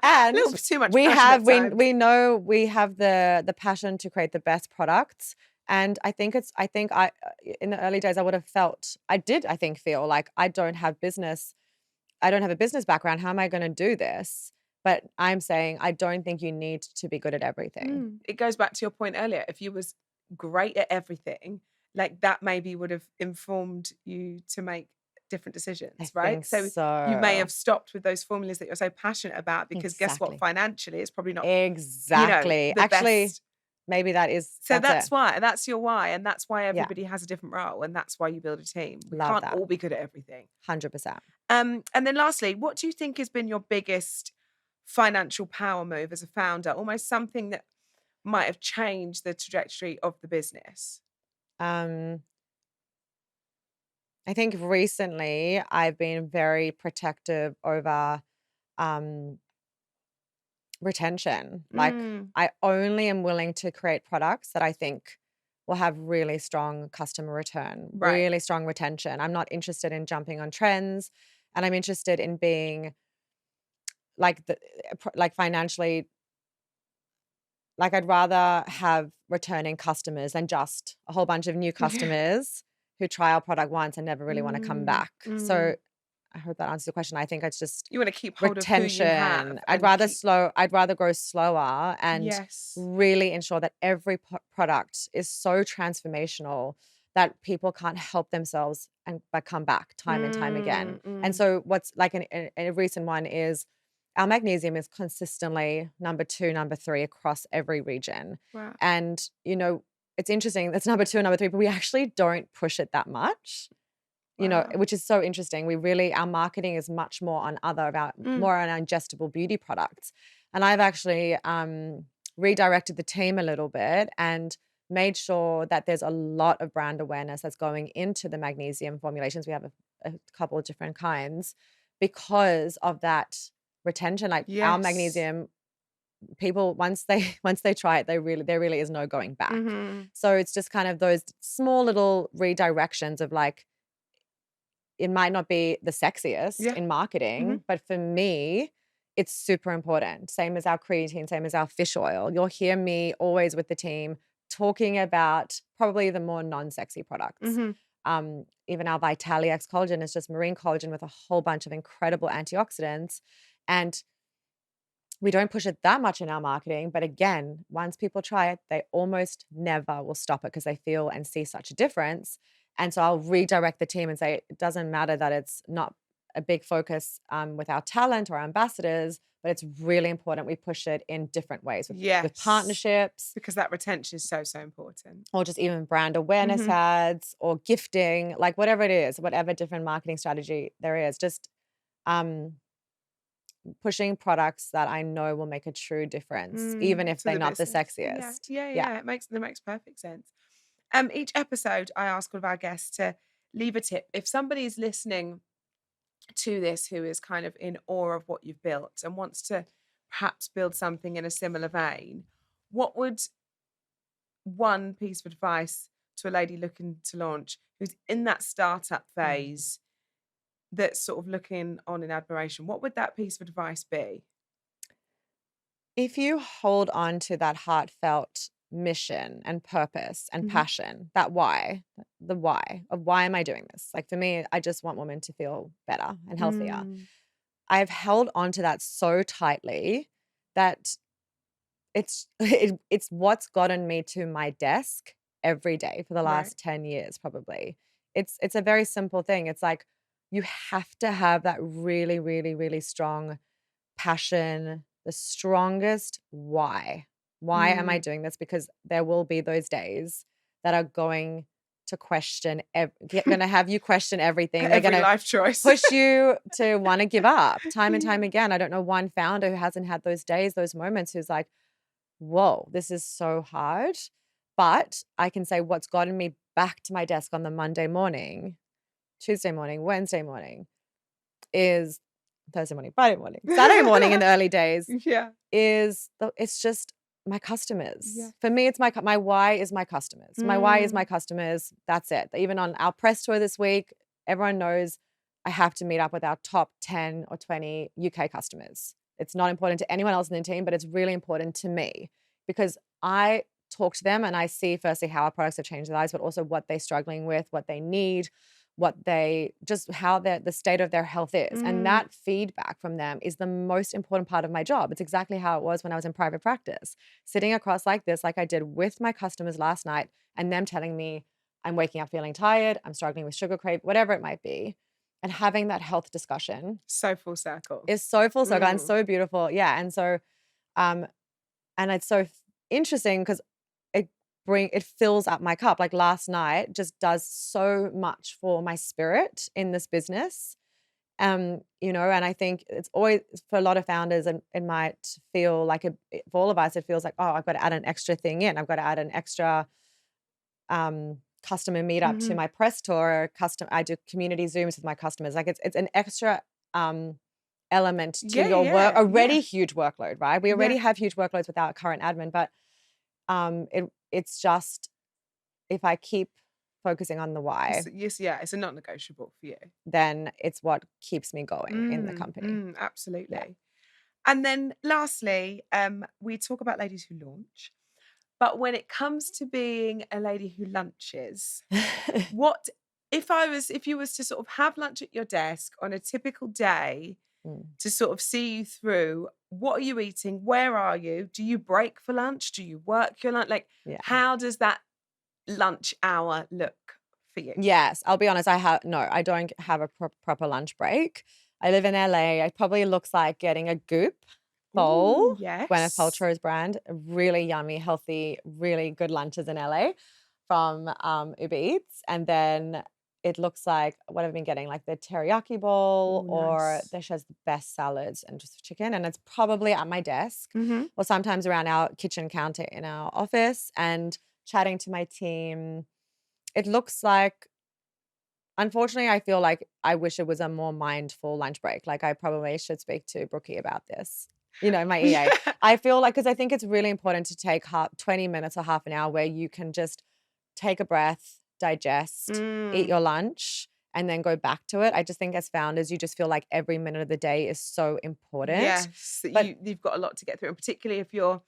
S3: And
S1: a little bit too much
S3: we
S1: passion
S3: have
S1: at times.
S3: we know we have the passion to create the best products. And I think in the early days I would have felt I think feel like I don't have a business background. How am I going to do this? But I'm saying I don't think you need to be good at everything.
S1: It goes back to your point earlier. If you was great at everything, like that maybe would have informed you to make different decisions, right?
S3: think so.
S1: You may have stopped with those formulas that you're so passionate about because guess what?
S3: Exactly.
S1: Financially, it's probably not
S3: Exactly.
S1: the
S3: Actually,
S1: best.
S3: maybe that's
S1: That's
S3: it.
S1: why. That's your why. And that's why everybody has a different role. And that's why you build a team. We
S3: Love
S1: can't
S3: that.
S1: all be good at everything.
S3: 100%.
S1: And then lastly, what do you think has been your biggest financial power move as a founder? Almost something that might have changed the trajectory of the business?
S3: I think recently I've been very protective over retention. Like, I only am willing to create products that I think will have really strong customer return, really strong retention. I'm not interested in jumping on trends, and I'm interested in being like financially, like I'd rather have returning customers than just a whole bunch of new customers who try our product once and never really want to come back. So I hope that answers the question. I think it's just
S1: you want to keep hold
S3: retention.
S1: Of who you have.
S3: I'd rather grow slower and really ensure that every product is so transformational that people can't help themselves but come back time and time again. And so what's like a recent one is our magnesium is consistently number 2, number 3 across every region.
S1: Wow.
S3: And, it's interesting. That's number 2 and number 3, but we actually don't push it that much, which is so interesting. Our marketing is much more on more on ingestible beauty products. And I've actually redirected the team a little bit and made sure that there's a lot of brand awareness that's going into the magnesium formulations. We have a couple of different kinds because of that retention. Like our magnesium, people once they try it, there really is no going back. So it's just kind of those small little redirections of like, it might not be the sexiest in marketing, but for me, it's super important. Same as our creatine, same as our fish oil. You'll hear me always with the team talking about probably the more non-sexy products. Even our Vitalix collagen is just marine collagen with a whole bunch of incredible antioxidants. And we don't push it that much in our marketing. But again, once people try it, they almost never will stop it because they feel and see such a difference. And so I'll redirect the team and say, it doesn't matter that it's not a big focus with our talent or our ambassadors, but it's really important we push it in different ways with partnerships.
S1: Because that retention is so, so important.
S3: Or just even brand awareness ads or gifting, like whatever it is, whatever different marketing strategy there is, just pushing products that I know will make a true difference, even if they're not the sexiest.
S1: Yeah. It makes perfect sense. Each episode, I ask all of our guests to leave a tip. If somebody's listening to this who is kind of in awe of what you've built and wants to perhaps build something in a similar vein, what would one piece of advice to a lady looking to launch who's in that startup phase that's sort of looking on in admiration, what would that piece of advice be?
S3: If you hold on to that heartfelt mission and purpose and passion, the why of why am I doing this? Like for me, I just want women to feel better and healthier. I've held on to that so tightly that it's what's gotten me to my desk every day for the last 10 years, probably. It's a very simple thing. It's like, you have to have that really, really, really strong passion, the strongest why. Why am I doing this? Because there will be those days that are going to going to have you question everything. They're
S1: Every
S3: going
S1: life choice.
S3: push you to want to give up time and time again. I don't know one founder who hasn't had those days, those moments, who's like, whoa, this is so hard. But I can say what's gotten me back to my desk on the Monday morning, Tuesday morning, Wednesday morning, is Thursday morning, Friday morning, Saturday morning in the early days, it's just my customers.
S1: Yeah.
S3: For me, it's my why is my customers. My why is my customers. That's it. Even on our press tour this week, everyone knows I have to meet up with our top 10 or 20 UK customers. It's not important to anyone else in the team, but it's really important to me because I talk to them and I see firstly how our products have changed their lives, but also what they're struggling with, what they need, how the state of their health is. And that feedback from them is the most important part of my job. It's exactly how it was when I was in private practice, sitting across like this, like I did with my customers last night, and them telling me I'm waking up feeling tired, I'm struggling with sugar crave, whatever it might be. And having that health discussion
S1: So full circle.
S3: is so full circle and so beautiful. Yeah. And so, and it's so interesting because it fills up my cup. Like last night just does so much for my spirit in this business. And I think it's always for a lot of founders, and it might feel like for all of us, it feels like, oh, I've got to add an extra thing in. I've got to add an extra customer meetup to my press tour. I do community Zooms with my customers. Like it's an extra element to your work, already huge workload, right? We already have huge workloads with our current admin, but it's just if I keep focusing on the why,
S1: it's a non-negotiable for you.
S3: Then it's what keeps me going in the company.
S1: Absolutely.
S3: Yeah.
S1: And then lastly, we talk about ladies who launch, but when it comes to being a lady who lunches, what if you was to sort of have lunch at your desk on a typical day to sort of see you through, what are you eating? Where are you? Do you break for lunch? Do you work your lunch? Like, how does that lunch hour look for you?
S3: Yes, I'll be honest. I don't have a proper lunch break. I live in LA. It probably looks like getting a Goop bowl.
S1: Yes.
S3: Gwyneth Paltrow's brand. Really yummy, healthy, really good lunches in LA from Uber Eats. And then it looks like what I've been getting, like the teriyaki bowl, or she has the best salads and just chicken. And it's probably at my desk or sometimes around our kitchen counter in our office and chatting to my team. It looks like, unfortunately, I feel like I wish it was a more mindful lunch break. Like I probably should speak to Brookie about this. My EA. I feel like, because I think it's really important to take 20 minutes or half an hour where you can just take a breath, digest, eat your lunch, and then go back to it. I just think as founders, you just feel like every minute of the day is so important.
S1: Yes, but you've got a lot to get through, and particularly if you're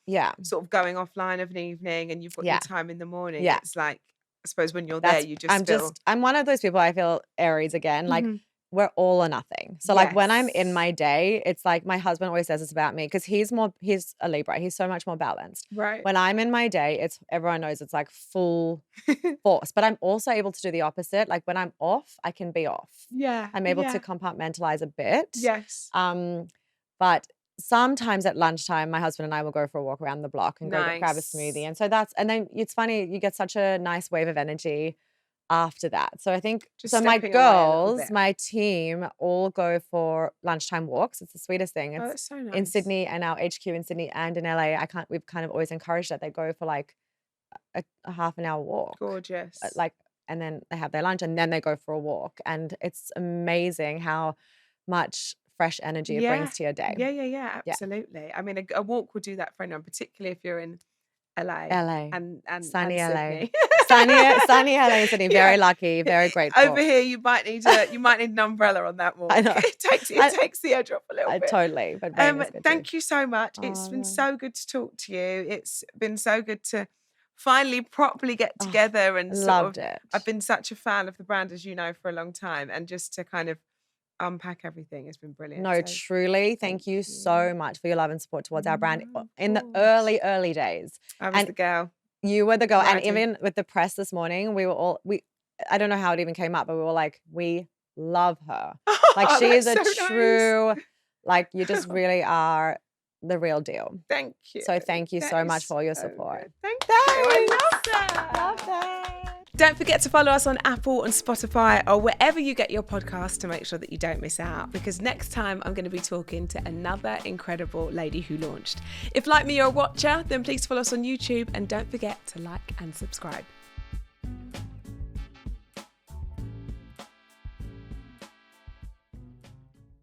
S1: sort of going offline of an evening and you've got your time in the morning. It's like, I suppose when you're there, you just
S3: I'm one of those people, I feel Aries again, like we're all or nothing. So like when I'm in my day, it's like my husband always says this about me because he's a Libra. He's so much more balanced.
S1: Right.
S3: When I'm in my day, everyone knows it's like full force, but I'm also able to do the opposite. Like when I'm off, I can be off.
S1: Yeah.
S3: I'm able to compartmentalize a bit.
S1: Yes.
S3: But sometimes at lunchtime, my husband and I will go for a walk around the block and go grab a smoothie. And so and then it's funny, you get such a nice wave of energy after that. So I think, my girls, my team all go for lunchtime walks. It's the sweetest thing. It's
S1: that's so nice.
S3: In Sydney and our HQ in Sydney and in LA. We've kind of always encouraged that they go for like a half an hour walk.
S1: Gorgeous.
S3: And then they have their lunch and then they go for a walk. And it's amazing how much fresh energy it brings to your day.
S1: Yeah, absolutely. I mean, a walk will do that for anyone, particularly if you're in LA and
S3: sunny
S1: and
S3: LA.
S1: Sydney.
S3: sunny LA, Sydney. Very lucky, very grateful.
S1: Over here, you might need an umbrella on that walk.
S3: I know.
S1: It takes the edge off a little bit.
S3: Totally. But
S1: thank you so much. It's been so good to talk to you. It's been so good to finally properly get together and
S3: loved it.
S1: I've been such a fan of the brand, as you know, for a long time, and just to kind of unpack everything has been brilliant.
S3: No, truly, thank you so much for your love and support towards our brand in the early days.
S1: I was the girl.
S3: You were the girl. And even with the press this morning, we were all, I don't know how it even came up, but we were like, we love her. Like she is a true, like you just really are the real deal.
S1: Thank you.
S3: So thank you so much for all your support.
S1: Good. Thank you. I love that.
S3: Love that.
S1: Don't forget to follow us on Apple and Spotify or wherever you get your podcast to make sure that you don't miss out, because next time I'm going to be talking to another incredible lady who launched. If like me you're a watcher, then please follow us on YouTube and don't forget to like and subscribe.